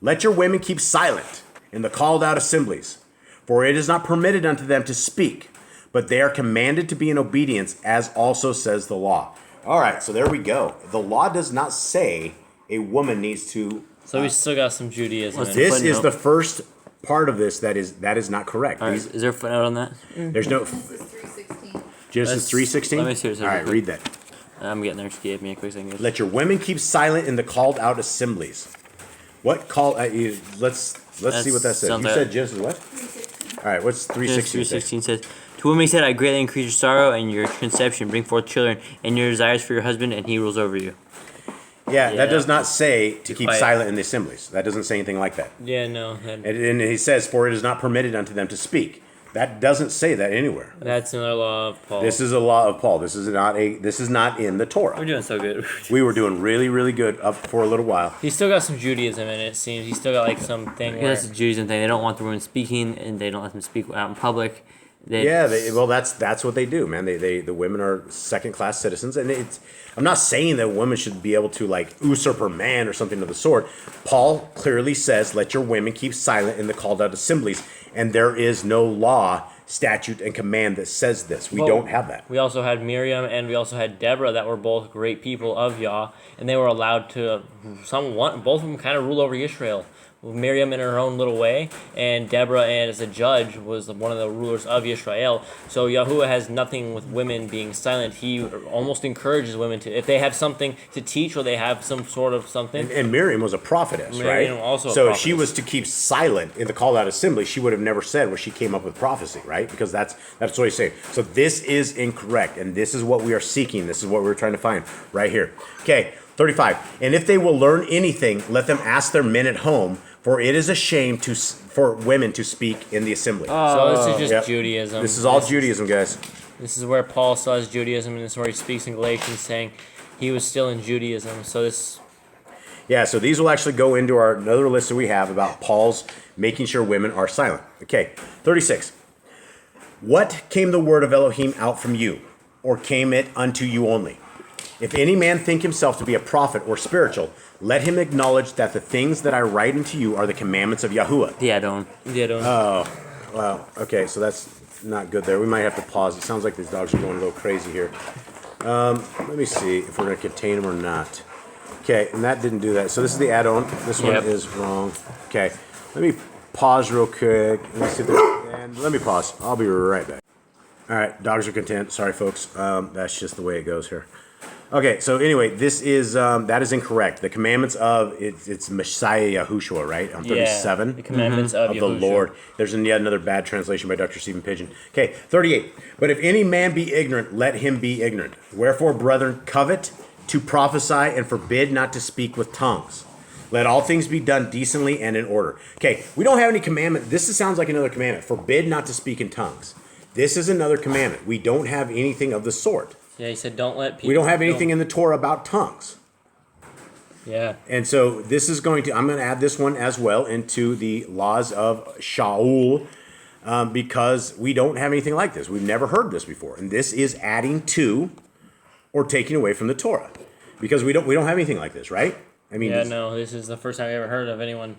S2: Let your women keep silent in the called out assemblies, for it is not permitted unto them to speak, but they are commanded to be in obedience, as also says the law. All right, so there we go. The law does not say a woman needs to.
S3: So we still got some Judaism.
S2: This is the first part of this that is not correct.
S4: All right, is there a footnote on that?
S2: There's no. Genesis 3:16.
S4: Let me see what it says.
S2: All right, read that.
S4: I'm getting there. Just give me a quick second.
S2: Let your women keep silent in the called out assemblies. What call? Let's see what that says. You said Genesis what? All right, what's 3:16?
S4: 3:16 says, "To whom he said, I greatly increase your sorrow and your conception, bring forth children, and your desires for your husband, and he rules over you."
S2: Yeah, that does not say to keep
S4: quiet.
S2: silent in the assemblies. That doesn't say anything like that.
S3: Yeah, no.
S2: And he says, "For it is not permitted unto them to speak." That doesn't say that anywhere.
S3: That's another law of Paul.
S2: This is a law of Paul. This is not in the Torah.
S4: We're doing so good.
S2: We were doing really, really good up for a little while.
S3: He's still got some Judaism in it, it seems. He's still got like something where...
S4: That's the Judaism thing. They don't want the women speaking, and they don't let them speak out in public.
S2: That's what they do, man. The women are second class citizens, and I'm not saying that women should be able to like usurp her man or something of the sort. Paul clearly says, "Let your women keep silent in the called out assemblies," and there is no law, statute, and command that says this. We don't have that.
S3: We also had Miriam and we also had Deborah that were both great people of Yah, and they were allowed to both of them kind of rule over Israel. Miriam in her own little way, and Deborah, and as a judge, was one of the rulers of Israel. So Yahuwah has nothing with women being silent. He almost encourages women to, if they have something to teach or they have some sort of something.
S2: And Miriam was a prophetess,
S3: Miriam
S2: right?
S3: also a
S2: so
S3: prophetess.
S2: if she was to keep silent in the called out assembly, she would have never said where she came up with prophecy, right? Because that's what he's saying. So this is incorrect, and this is what we are seeking. This is what we're trying to find right here. Okay, 35. And if they will learn anything, let them ask their men at home, for it is a shame for women to speak in the assembly.
S3: So this is just Judaism.
S2: This is all Judaism, guys.
S3: This is where Paul still has Judaism, and this is where he speaks in Galatians saying he was still in Judaism. So this...
S2: Yeah, so these will actually go into another list that we have about Paul's making sure women are silent. Okay, 36. What came the word of Elohim out from you, or came it unto you only? If any man think himself to be a prophet or spiritual, let him acknowledge that the things that I write unto you are the commandments of Yahuwah.
S4: The add-on.
S2: Oh, wow. Okay, so that's not good there. We might have to pause. It sounds like these dogs are going a little crazy here. Let me see if we're going to contain them or not. Okay, and that didn't do that. So this is the add-on. This one is wrong. Okay, let me pause real quick. Let me pause. I'll be right back. All right, dogs are content. Sorry, folks. That's just the way it goes here. Okay, so anyway, this is that is incorrect. The commandments of it's Messiah Yahushua, right? On 37.
S3: The commandments of
S2: the
S3: Yahushua.
S2: Lord. There's yet another bad translation by Dr. Stephen Pigeon. Okay, 38. But if any man be ignorant, let him be ignorant. Wherefore, brethren, covet to prophesy and forbid not to speak with tongues. Let all things be done decently and in order. Okay, we don't have any commandment. This sounds like another commandment. Forbid not to speak in tongues. This is another commandment. We don't have anything of the sort.
S3: Yeah, he said don't let people...
S2: We don't have anything in the Torah about tongues.
S3: Yeah.
S2: And so this is I'm going to add this one as well into the laws of Shaul because we don't have anything like this. We've never heard this before. And this is adding to or taking away from the Torah because we don't have anything like this, right? I mean,
S3: no, this is the first time I ever heard of anyone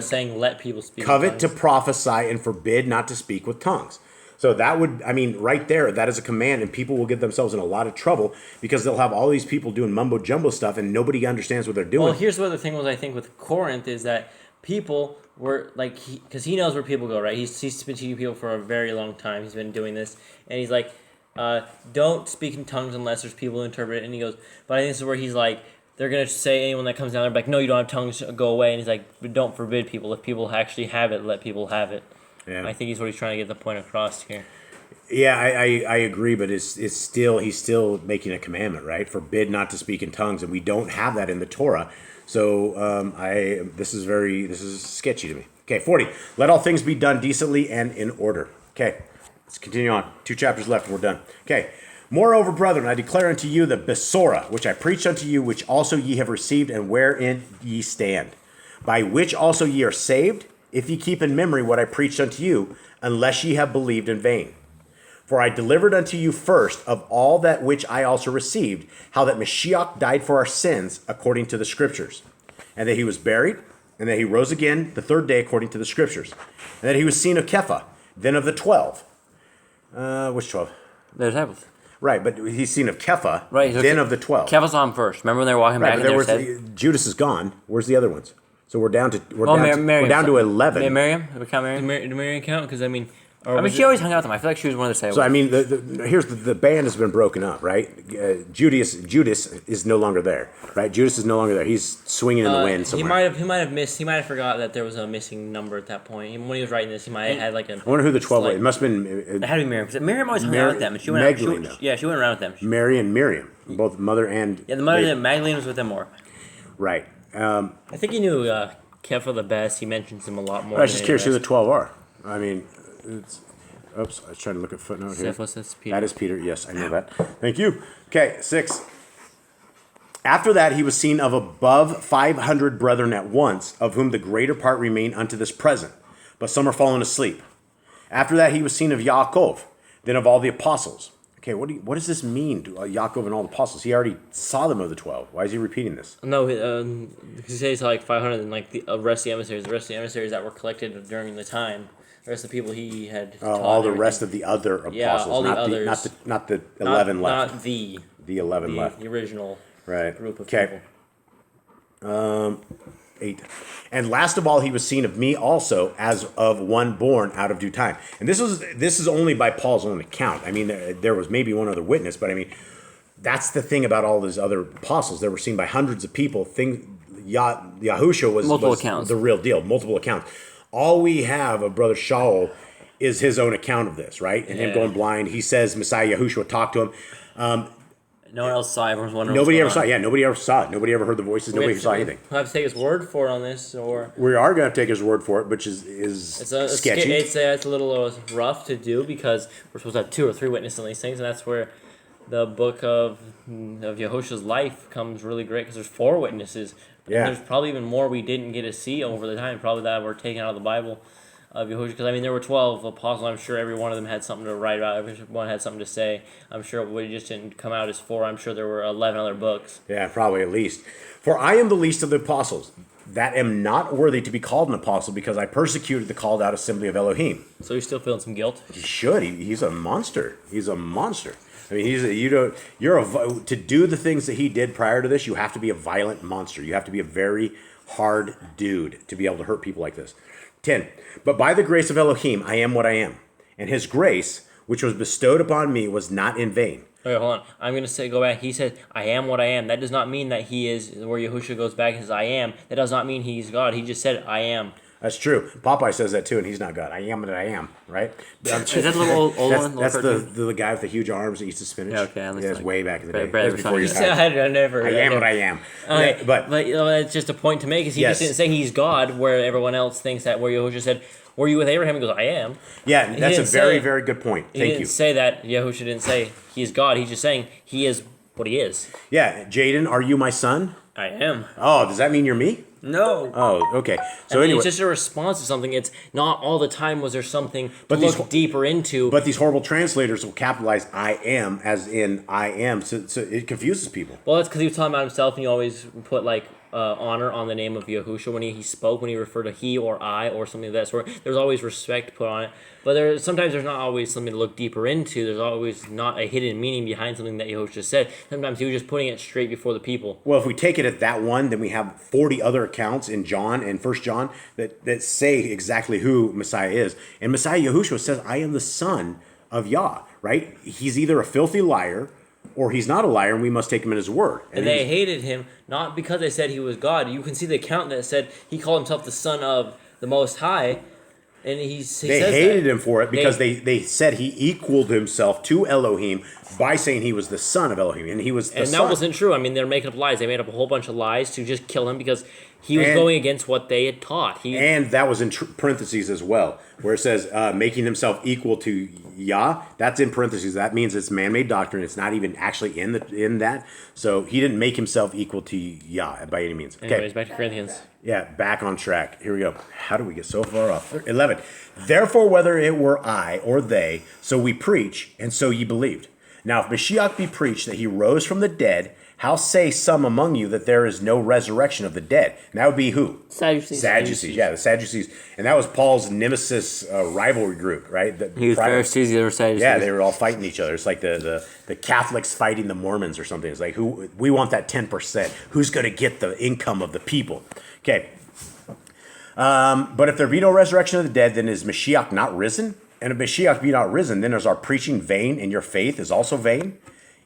S3: saying let people speak
S2: covet
S3: in
S2: to
S3: tongues.
S2: prophesy and forbid not to speak with tongues. So that would, right there, that is a command, and people will get themselves in a lot of trouble because they'll have all these people doing mumbo jumbo stuff, and nobody understands what they're doing.
S3: Well, here's what the thing was. I think with Corinth is that people were like, because he knows where people go, right? He's been teaching people for a very long time. He's been doing this, and he's like, don't speak in tongues unless there's people who interpret it. And he goes, but I think this is where he's like, they're gonna say anyone that comes down there like, no, you don't have tongues, go away. And he's like, but don't forbid people. If people actually have it, let people have it.
S2: Yeah.
S3: I think he's what he's trying to get the point across here.
S2: Yeah, I agree, but it's still he's still making a commandment, right? Forbid not to speak in tongues, and we don't have that in the Torah. So this is sketchy to me. Okay, 40. Let all things be done decently and in order. Okay, let's continue on. 2 chapters left and we're done. Okay. Moreover, brethren, I declare unto you the Besorah, which I preached unto you, which also ye have received, and wherein ye stand, by which also ye are saved, if ye keep in memory what I preached unto you, unless ye have believed in vain. For I delivered unto you first of all that which I also received, how that Mashiach died for our sins according to the Scriptures, and that he was buried, and that he rose again the third day according to the Scriptures, and that he was seen of Kepha, then of the 12. Which 12?
S4: The disciples.
S2: Right, but he's seen of Kepha,
S4: Right, so
S2: then of the 12.
S4: Kepha saw him first. Remember when they were walking
S2: Right,
S4: back
S2: but
S4: and
S2: there
S4: they
S2: was
S4: said,
S2: Judas is gone. Where's the other ones? So we're down to
S4: Miriam.
S2: we're down to 11.
S4: Miriam? Did we count Miriam?
S3: Did Marion count? Because I mean,
S4: She always hung out with them. I feel like she was one of the disciples.
S2: So I mean, here's the band has been broken up, right? Judas is no longer there, right? Judas is no longer there. He's swinging in the wind somewhere.
S3: He might have forgot that there was a missing number at that point. Even when he was writing this, he might have had like a.
S2: I wonder who the 12 were.
S3: like-
S2: It must have been
S4: It had to be Miriam. Because Miriam always hung out with them. And she went
S2: Magdalene,
S4: out.
S2: though.
S4: She went around with them.
S2: Mary and Miriam, both mother and
S4: Yeah, the mother, Magdalene was with them more.
S2: right.
S3: I think he knew Kepha the best. He mentions him a lot more.
S2: I was just curious who the 12 are. I mean, it's. Oops, I was trying to look at footnote here.
S3: Cephas, that's Peter.
S2: That is Peter. Yes, I know that. Thank you. Okay, 6. After that, he was seen of above 500 brethren at once, of whom the greater part remain unto this present, but some are fallen asleep. After that, he was seen of Yaakov, then of all the apostles. Okay, what does this mean, to Yaakov and all the apostles? He already saw them of the 12. Why is he repeating this?
S3: No, he says like 500 and like the rest of the emissaries that were collected during the time. The rest of the people he had taught
S2: All the
S3: everything.
S2: rest of the other apostles,
S3: Yeah, all the
S2: not
S3: others.
S2: not the 11 left.
S3: Not the
S2: 11 left.
S3: the original
S2: Right.
S3: group of
S2: Okay.
S3: people.
S2: 8. And last of all, he was seen of me also, as of one born out of due time. And this is only by Paul's own account. I mean, there was maybe one other witness, but I mean, that's the thing about all those other apostles. They were seen by hundreds of people. Yahushua was
S4: accounts.
S2: the real deal, multiple accounts. All we have of Brother Shaul is his own account of this, right? And him going blind. He says Messiah Yahushua talked to him.
S4: No one else saw it. Everyone's wondering
S2: Nobody ever
S4: what's
S2: saw
S4: going
S2: it. Yeah, nobody ever saw it. Nobody ever heard the voices. Nobody saw anything.
S3: We'll have to take his word for it on this, or
S2: We are going to take his word for it, which is sketchy.
S3: It's a little rough to do because we're supposed to have 2 or 3 witnesses on these things, and that's where the book of Yahushua's life comes really great because there's 4 witnesses.
S2: Yeah.
S3: And there's probably even more we didn't get to see over the time, probably that were taken out of the Bible of Yahushua. Because, I mean, there were 12 apostles. I'm sure every one of them had something to write about. Everyone had something to say. I'm sure what just didn't come out as 4. I'm sure there were 11 other books.
S2: Yeah, probably at least. For I am the least of the apostles, that am not worthy to be called an apostle, because I persecuted the called out assembly of Elohim.
S3: So you're still feeling some guilt?
S2: He should. He's a monster. He's a monster. I mean, to do the things that he did prior to this, you have to be a violent monster. You have to be a very hard dude to be able to hurt people like this. 10. But by the grace of Elohim, I am what I am. And his grace, which was bestowed upon me, was not in vain.
S3: Okay, hold on. I'm going to go back. He said, I am what I am. That does not mean that he is, where Yahushua goes back and says, I am. That does not mean he's God. He just said, I am.
S2: That's true. Popeye says that too, and he's not God. I am what I am, right?
S4: Is that the little old one?
S2: That's the guy with the huge arms that eats the spinach.
S4: Yeah, okay.
S2: Yeah, it's way back in the day.
S4: Brad
S2: That was before
S4: was
S2: your
S4: trying
S2: time.
S3: I never.
S2: I am what I am.
S3: Okay,
S2: Yeah, but
S3: that's just a point to make. Is he
S2: Yes.
S3: just didn't say he's God, where everyone else thinks that. Where Yahushua said, "Were you with Abraham?" He goes, "I am."
S2: yeah, that's a
S3: didn't
S2: very,
S3: say-
S2: very good point.
S3: He
S2: Thank
S3: didn't
S2: you.
S3: say that. Yahushua didn't say he's God. He's just saying he is what he is.
S2: Yeah, Jaden, are you my son?
S3: I am.
S2: Oh, does that mean you're me?
S3: No.
S2: Oh, okay. So
S3: I mean,
S2: anyway,
S3: it's just a response to something. It's not all the time was there something to
S2: But these-
S3: look deeper into.
S2: but these horrible translators will capitalize "I am" as in "I am," so it confuses people.
S3: Well, that's because he was talking about himself, and you always put like honor on the name of Yahushua when he spoke, when he referred to he or I or something of that sort. There's always respect put on it, but sometimes there's not always something to look deeper into. There's always not a hidden meaning behind something that Yahushua said. Sometimes he was just putting it straight before the people.
S2: Well, if we take it at that one, then we have 40 other accounts in John and 1 John that say exactly who Messiah is. And Messiah Yahushua says, I am the son of Yah, right? He's either a filthy liar or he's not a liar, and we must take him at his word.
S3: And they hated him, not because they said he was God. You can see the account that said he called himself the Son of the Most High. And he
S2: they hated him for it because they said he equaled himself to Elohim by saying he was the son of Elohim, and he was the son.
S3: That wasn't true. I mean, they're making up lies. They made up a whole bunch of lies to just kill him because he was going against what they had taught.
S2: And that was in parentheses as well, where it says making himself equal to Yah. That's in parentheses. That means it's man-made doctrine. It's not even actually in that. So he didn't make himself equal to Yah by any means.
S3: Anyways, back to Corinthians.
S2: Yeah, back on track. Here we go. How do we get so far off? 11. Therefore, whether it were I or they, so we preach, and so ye believed. Now, if Mashiach be preached that he rose from the dead, how say some among you that there is no resurrection of the dead? And that would be who?
S1: Sadducees.
S2: Yeah, the Sadducees. And that was Paul's nemesis rivalry group, right?
S4: He was Pharisees, the other Sadducees.
S2: Yeah, they were all fighting each other. It's like the Catholics fighting the Mormons or something. It's like, we want that 10%. Who's going to get the income of the people? Okay. But if there be no resurrection of the dead, then is Mashiach not risen? And if Mashiach be not risen, then is our preaching vain, and your faith is also vain?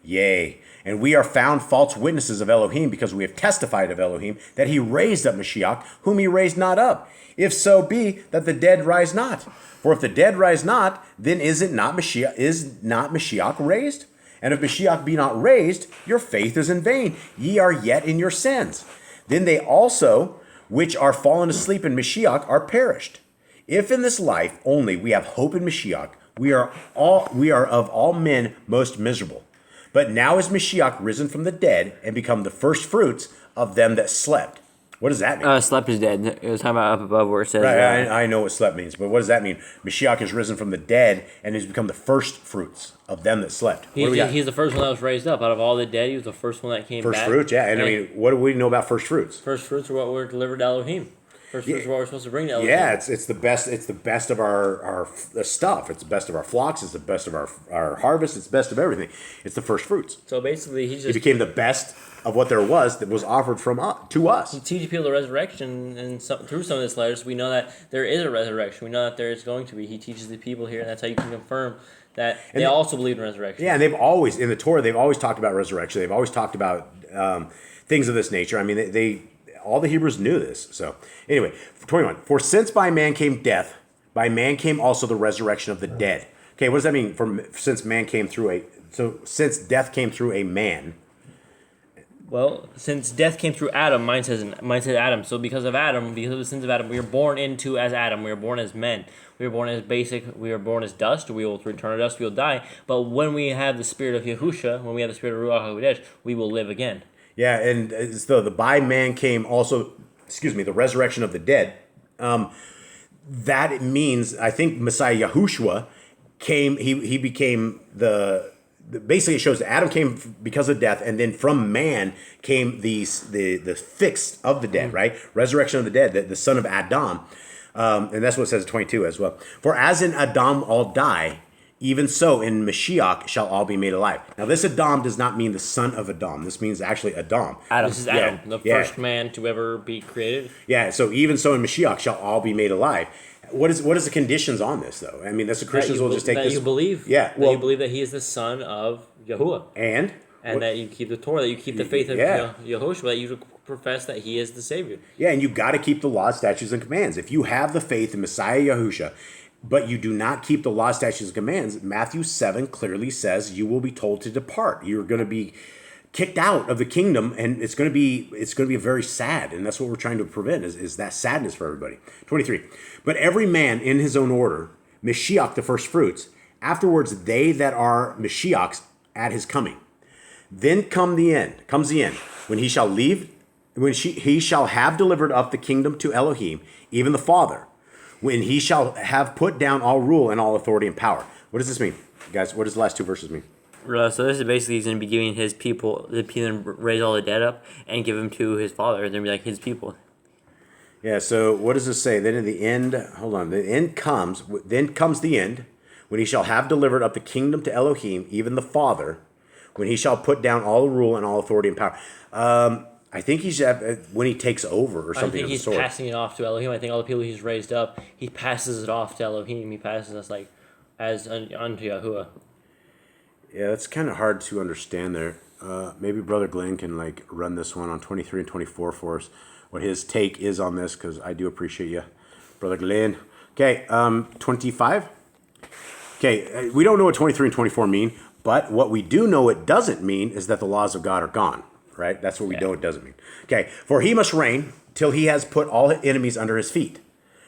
S2: Yea. And we are found false witnesses of Elohim, because we have testified of Elohim that he raised up Mashiach, whom he raised not up. If so be that the dead rise not. For if the dead rise not, then is not Mashiach raised? And if Mashiach be not raised, your faith is in vain. Ye are yet in your sins. Then they also, which are fallen asleep in Mashiach, are perished. If in this life only we have hope in Mashiach, we are of all men most miserable. But now is Mashiach risen from the dead and become the first fruits of them that slept. What does that mean?
S4: Slept is dead. It was talking about up above where it says...
S2: Right, I know what slept means, but what does that mean? Mashiach is risen from the dead and has become the first fruits of them that slept.
S3: He's the first one that was raised up. Out of all the dead, he was the first one that came back.
S2: First fruits, yeah. And I mean, what do we know about first fruits?
S3: First fruits are what were delivered to Elohim. First fruits are what we're supposed to bring to Elohim.
S2: Yeah, it's the best. It's the best of our stuff. It's the best of our flocks. It's the best of our harvest. It's the best of everything. It's the first fruits.
S3: So basically, he
S2: became the best of what there was that was offered to us.
S3: He teaches people the resurrection, and through some of his letters, we know that there is a resurrection. We know that there is going to be. He teaches the people here, and that's how you can confirm that they also believe in resurrection.
S2: Yeah, and they've always, in the Torah, they've always talked about resurrection. They've always talked about things of this nature. I mean, they all the Hebrews knew this. So anyway, 21. For since by man came death, by man came also the resurrection of the dead. Okay, what does that mean? Since death came through a man.
S3: Well, since death came through Adam, mine says Adam. So because of Adam, because of the sins of Adam, we are born into as Adam. We are born as men. We are born as basic. We are born as dust. We will return to dust. We will die. But when we have the spirit of Yahusha, when we have the spirit of Ruach HaKodesh, we will live again.
S2: Yeah, and so the by man came also, the resurrection of the dead. That means, I think Messiah Yahushua came, he became basically it shows that Adam came because of death, and then from man came the fixed of the dead, right? Resurrection of the dead, the son of Adam. And that's what it says in 22 as well. For as in Adam all die, even so in Mashiach shall all be made alive. Now this Adam does not mean the son of Adam. This means actually Adam.
S3: This is Adam, the first man to ever be created.
S2: Yeah, so even so in Mashiach shall all be made alive. What is the conditions on this though? I mean, that's the Christians will just take this.
S3: That you believe.
S2: Yeah.
S3: That you believe that he is the son of Yahuwah.
S2: And
S3: that you keep the Torah, that you keep the faith of Yahushua, that you profess that he is the Savior.
S2: Yeah, and you've got to keep the laws, statutes, and commands. If you have the faith in Messiah Yahusha, but you do not keep the law, statutes, and commands, Matthew 7 clearly says you will be told to depart. You're going to be kicked out of the kingdom, and it's going to be very sad, and that's what we're trying to prevent is that sadness for everybody. 23. But every man in his own order, Mashiach the first fruits, afterwards they that are Mashiachs at his coming. Then comes the end, when he shall he shall have delivered up the kingdom to Elohim, even the Father, when he shall have put down all rule and all authority and power. What does this mean, guys? What does the last two verses mean?
S4: So this is basically he's going to be giving his people, raise all the dead up and give them to his Father. They're going to be like his people.
S2: Yeah, so what does this say? Then in the end, then comes the end, when he shall have delivered up the kingdom to Elohim, even the Father, when he shall put down all rule and all authority and power. I think he's when he takes over or something.
S3: I think he's passing it off to Elohim. I think all the people he's raised up, he passes it off to Elohim. He passes us as unto Yahuwah.
S2: Yeah, that's kind of hard to understand there. Maybe Brother Glenn can like run this one on 23 and 24 for us, what his take is on this, because I do appreciate you, Brother Glenn. Okay, 25. Okay, we don't know what 23 and 24 mean, but what we do know it doesn't mean is that the laws of God are gone, right? That's what we know it doesn't mean. Okay, for he must reign till he has put all his enemies under his feet.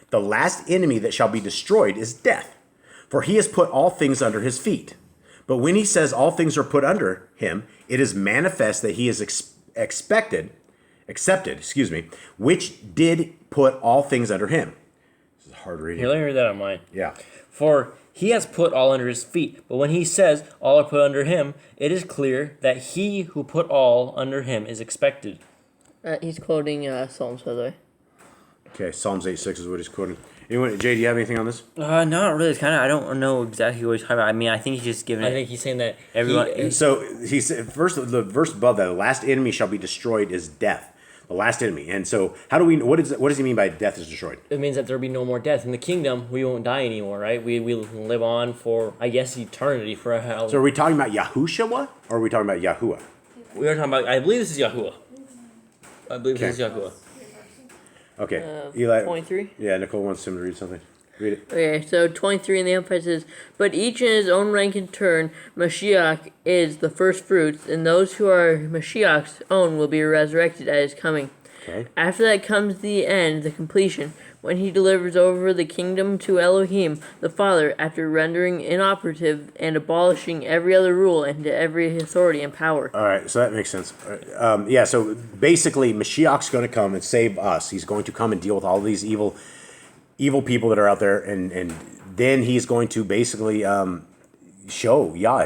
S2: The last enemy that shall be destroyed is death, for he has put all things under his feet. But when he says all things are put under him, it is manifest that he is accepted, which did put all things under him. This is hard reading.
S3: Here, let me read that on mine.
S2: Yeah.
S3: For he has put all under his feet. But when he says all are put under him, it is clear that he who put all under him is expected.
S1: He's quoting Psalms, by the way.
S2: Okay, Psalms 8:6 is what he's quoting. Anyone, Jay, do you have anything on this?
S4: Not really. It's kind of, I don't know exactly what he's talking about. I mean, I think he's just giving
S3: I
S4: it.
S3: think he's saying that
S4: Everyone-
S2: So he said, first, the verse above that, the last enemy shall be destroyed is death. The last enemy. And so how do we, what does he mean by death is destroyed?
S3: it means that there will be no more death. In the kingdom, we won't die anymore, right? We live on for, I guess, eternity for a hell.
S2: So are we talking about Yahushua or are we talking about Yahuwah?
S3: We are talking about, I believe this is Yahuwah. I believe this is Yahuwah.
S2: Okay. Eli.
S1: 23.
S2: Yeah, Nicole wants him to read something. Read it.
S1: Okay, so 23 in the Amplified says, but each in his own rank and turn, Mashiach is the first fruits, and those who are Mashiach's own will be resurrected at his coming.
S2: Okay.
S1: After that comes the end, the completion, when he delivers over the kingdom to Elohim, the Father, after rendering inoperative and abolishing every other rule and every authority and power.
S2: All right, so that makes sense. Yeah, so basically Mashiach's going to come and save us. He's going to come and deal with all these evil people that are out there, and then he's going to basically show,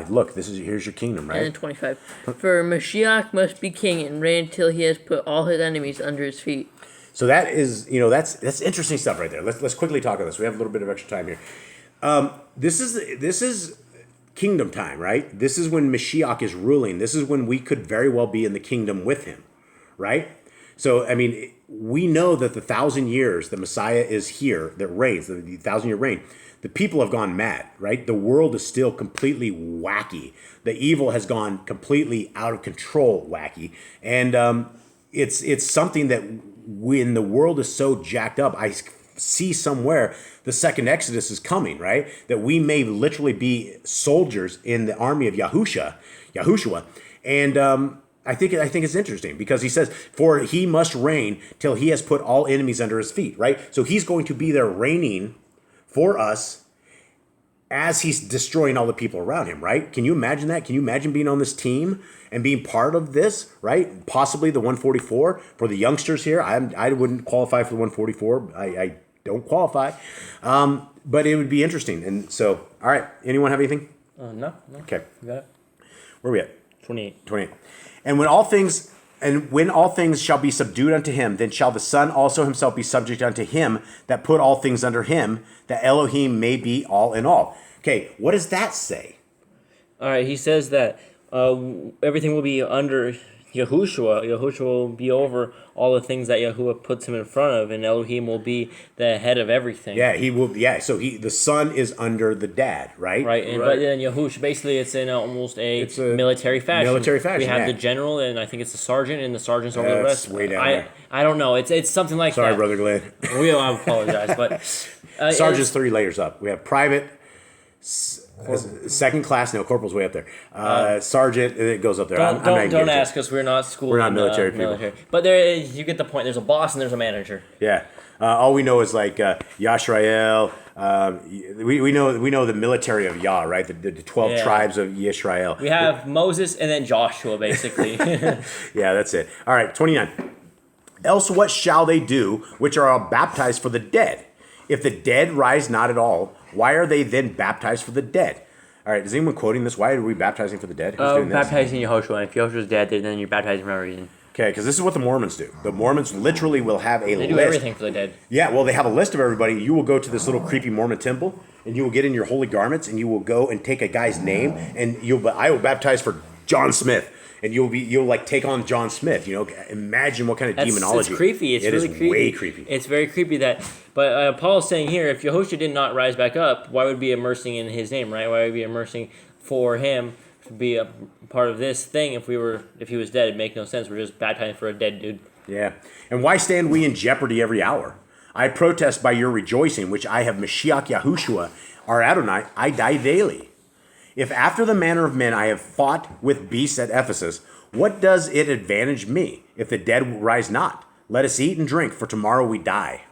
S2: look, here's your kingdom, right?
S1: And then 25. For Mashiach must be king and reign until he has put all his enemies under his feet.
S2: So that is, that's interesting stuff right there. Let's quickly talk about this. We have a little bit of extra time here. This is kingdom time, right? This is when Mashiach is ruling. This is when we could very well be in the kingdom with him, right? So, I mean, we know that the 1,000 years the Messiah is here, that reigns, the 1,000-year reign, the people have gone mad, right? The world is still completely wacky. The evil has gone completely out of control wacky. And it's something that when the world is so jacked up, I see somewhere the second Exodus is coming, right? That we may literally be soldiers in the army of Yahushua. And I think it's interesting because he says, for he must reign till he has put all enemies under his feet, right? So he's going to be there reigning for us as he's destroying all the people around him, right? Can you imagine that? Can you imagine being on this team and being part of this, right? Possibly the 144 for the youngsters here. I wouldn't qualify for the 144. I don't qualify. But it would be interesting. And so, all right. Anyone have anything?
S3: No.
S2: Okay.
S3: You got it?
S2: Where are we at?
S3: 28.
S2: 28. And when all things shall be subdued unto him, then shall the Son also himself be subject unto him that put all things under him, that Elohim may be all in all. Okay, what does that say?
S3: All right, he says that everything will be under Yahushua. Yahushua will be over all the things that Yahuwah puts him in front of, and Elohim will be the head of everything.
S2: Yeah, he will. Yeah, so the Son is under the Dad, right?
S3: Right, but then Yahushua, basically, it's in almost a military fashion. We have the general, and I think it's the sergeant, and the sergeant's over the rest.
S2: Way down there.
S3: I don't know. It's something like
S2: Sorry,
S3: that.
S2: Brother Glenn.
S3: I apologize, but
S2: Sergeant's 3 layers up. We have private, second class. No, corporal's way up there. Sergeant, it goes up there.
S3: Don't ask us. We're not school.
S2: We're not military people.
S3: But you get the point. There's a boss and there's a manager.
S2: Yeah. All we know is like Yashrael. We know the military of Yah, right? The 12 tribes of Yisrael.
S3: We have Moses and then Joshua, basically.
S2: Yeah, that's it. All right, 29. Else what shall they do which are all baptized for the dead? If the dead rise not at all, why are they then baptized for the dead? All right, is anyone quoting this? Why are we baptizing for the dead? Who's doing this?
S4: Baptizing Yehoshua. If Yehoshua's dead, then you're baptizing for no reason.
S2: Okay, because this is what the Mormons do. The Mormons literally will have a list.
S3: They do everything for the dead.
S2: Yeah, well, they have a list of everybody. You will go to this little creepy Mormon temple, and you will get in your holy garments, and you will go and take a guy's name, and I will baptize for John Smith. And you'll like take on John Smith. Imagine what kind of demonology.
S3: It's creepy. It's really creepy.
S2: Way creepy.
S3: It's very creepy but Paul's saying here, if Yehoshua did not rise back up, why would we be immersing in his name, right? Why would we be immersing for him to be a part of this thing if he was dead. It'd make no sense. We're just baptizing for a dead dude.
S2: Yeah. And why stand we in jeopardy every hour? I protest by your rejoicing, which I have Mashiach Yahushua, our Adonai, I die daily. If after the manner of men I have fought with beasts at Ephesus, what does it advantage me if the dead rise not? Let us eat and drink, for tomorrow we die.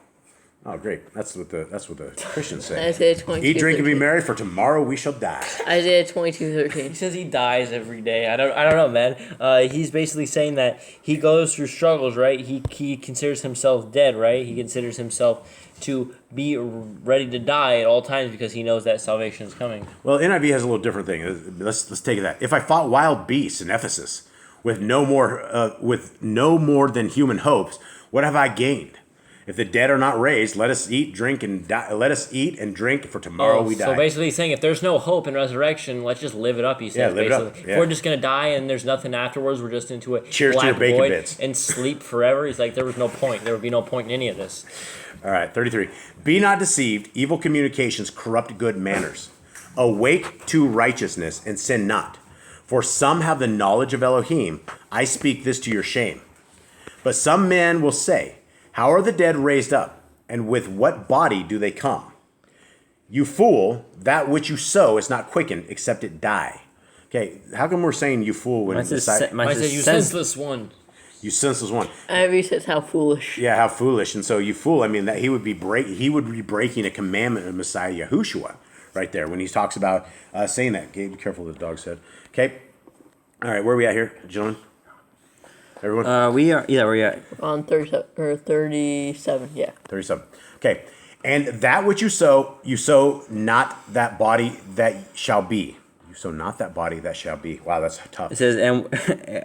S2: Oh, great. That's what the Christians say.
S1: Isaiah 22,
S2: Eat, drink, and be
S1: 13.
S2: merry, for tomorrow we shall die.
S1: Isaiah 22:13.
S3: He says he dies every day. I don't know, man. He's basically saying that he goes through struggles, right? He considers himself dead, right? He considers himself to be ready to die at all times because he knows that salvation is coming.
S2: Well, NIV has a little different thing. Let's take that. If I fought wild beasts in Ephesus with no more than human hopes, what have I gained? If the dead are not raised, let us eat, drink, and die. Let us eat and drink, for tomorrow we die.
S3: So basically, he's saying if there's no hope in resurrection, let's just live it up. He says,
S2: Yeah, live it up.
S3: basically,
S2: Yeah.
S3: if we're just gonna die and there's nothing afterwards, we're just into a
S2: Cheers to
S3: black
S2: your bacon
S3: void
S2: bits.
S3: and sleep forever. He's like, there was no point. There would be no point in any of this.
S2: All right, 33. Be not deceived. Evil communications corrupt good manners. Awake to righteousness and sin not. For some have the knowledge of Elohim. I speak this to your shame. But some men will say, how are the dead raised up? And with what body do they come? You fool, that which you sow is not quickened, except it die. Okay, how come we're saying you fool when
S4: Mine says
S3: I said, you senseless one.
S2: you senseless one?
S1: Ivy says, how foolish.
S2: Yeah, how foolish. And so you fool, I mean, that he would be breaking a commandment of Messiah Yahushua right there when he talks about saying that. Okay, be careful with the dog's head. Okay. All right, where are we at here, gentlemen? Everyone?
S4: we're at
S1: On 37, or 37, yeah.
S2: 37. Okay. And that which you sow not that body that shall be. You sow not that body that shall be. Wow, that's tough.
S4: It says,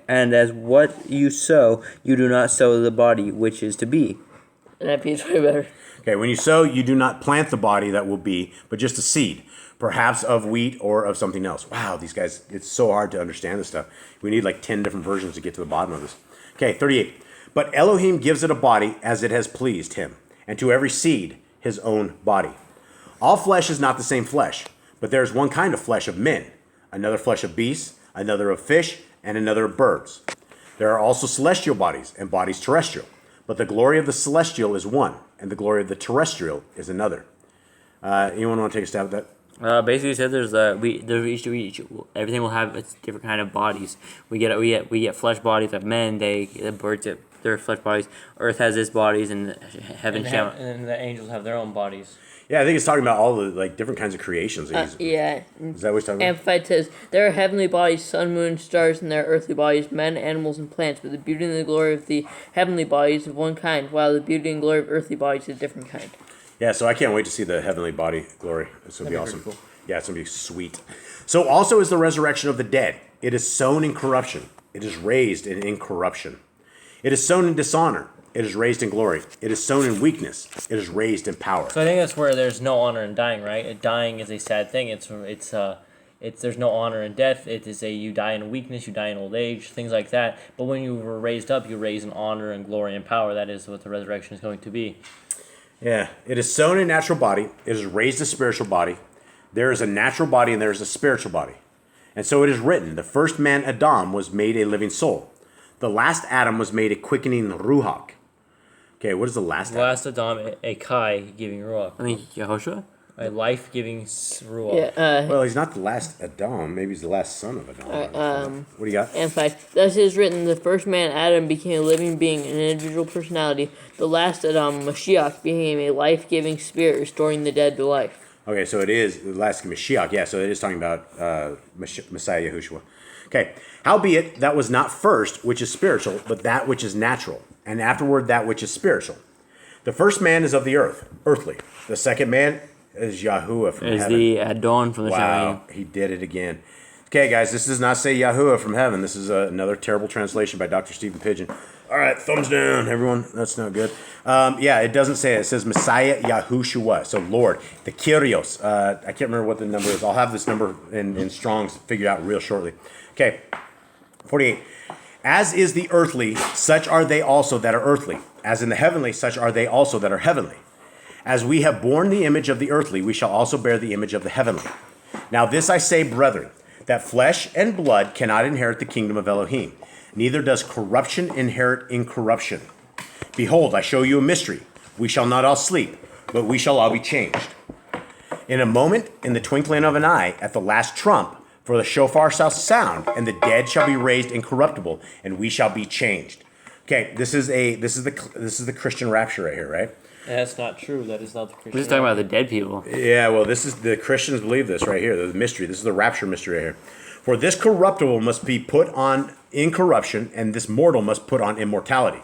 S4: and as what you sow, you do not sow the body which is to be.
S1: And that piece way better.
S2: Okay, when you sow, you do not plant the body that will be, but just a seed, perhaps of wheat or of something else. Wow, these guys, it's so hard to understand this stuff. We need like 10 different versions to get to the bottom of this. Okay, 38. But Elohim gives it a body as it has pleased him, and to every seed his own body. All flesh is not the same flesh, but there is one kind of flesh of men, another flesh of beasts, another of fish, and another of birds. There are also celestial bodies and bodies terrestrial, but the glory of the celestial is one, and the glory of the terrestrial is another. Anyone want to take a stab at that?
S4: Basically, it said each everything will have its different kind of bodies. We get flesh bodies of men. The birds get their flesh bodies. Earth has its bodies, and heaven shall.
S3: And the angels have their own bodies.
S2: Yeah, I think it's talking about all the like different kinds of creations.
S1: Yeah.
S2: Is that what he's talking about?
S1: Amplified says, there are heavenly bodies, sun, moon, stars, and there are earthly bodies, men, animals, and plants, but the beauty and the glory of the heavenly bodies of one kind, while the beauty and glory of earthly bodies is a different kind.
S2: Yeah, so I can't wait to see the heavenly body glory. It's going to be
S3: That'd be
S2: awesome.
S3: pretty cool.
S2: Yeah, it's going to be sweet. So also is the resurrection of the dead. It is sown in corruption. It is raised in incorruption. It is sown in dishonor. It is raised in glory. It is sown in weakness. It is raised in power.
S3: So I think that's where there's no honor in dying, right? Dying is a sad thing. It's there's no honor in death. It is you die in weakness, you die in old age, things like that. But when you were raised up, you raise in honor and glory and power. That is what the resurrection is going to be.
S2: Yeah, it is sown in natural body. It is raised a spiritual body. There is a natural body and there is a spiritual body. And so it is written, the first man, Adam, was made a living soul. The last Adam was made a quickening ruach. Okay, what is the last Adam?
S3: Last Adam, a kai giving ruach,
S4: I think Yehoshua.
S3: a life giving ruach.
S1: Yeah,
S2: Well, he's not the last Adam. Maybe he's the last son of Adam. What do you got?
S1: Amplified. Thus it is written, the first man, Adam, became a living being, an individual personality. The last Adam, Mashiach, became a life-giving spirit, restoring the dead to life.
S2: Okay, so it is the last Mashiach. Yeah, so it is talking about Messiah Yahushua. Okay, howbeit that was not first which is spiritual, but that which is natural, and afterward that which is spiritual. The first man is of the earth, earthly. The second man is Yahuwah from
S4: Is
S2: heaven.
S4: the Adon from the
S2: Wow, he did it again. Okay, guys, this does not say Yahuwah from heaven. This is another terrible translation by Dr. Stephen Pigeon. All right, thumbs down, everyone. That's not good. Yeah, it doesn't say it. It says Messiah Yahushua, so Lord. The Kyrios. I can't remember what the number is. I'll have this number in Strong's figured out real shortly. Okay, 48. As is the earthly, such are they also that are earthly. As in the heavenly, such are they also that are heavenly. As we have borne the image of the earthly, we shall also bear the image of the heavenly. Now this I say, brethren, that flesh and blood cannot inherit the kingdom of Elohim, neither does corruption inherit incorruption. Behold, I show you a mystery. We shall not all sleep, but we shall all be changed. In a moment, in the twinkling of an eye, at the last trump, for the shofar shall sound, and the dead shall be raised incorruptible, and we shall be changed. Okay, this is the Christian rapture right here, right?
S3: That's not true. That is not the Christian.
S4: We're just talking about the dead people.
S2: Yeah, well, this is the Christians believe this right here. The mystery. This is the rapture mystery right here. For this corruptible must be put on incorruption, and this mortal must put on immortality.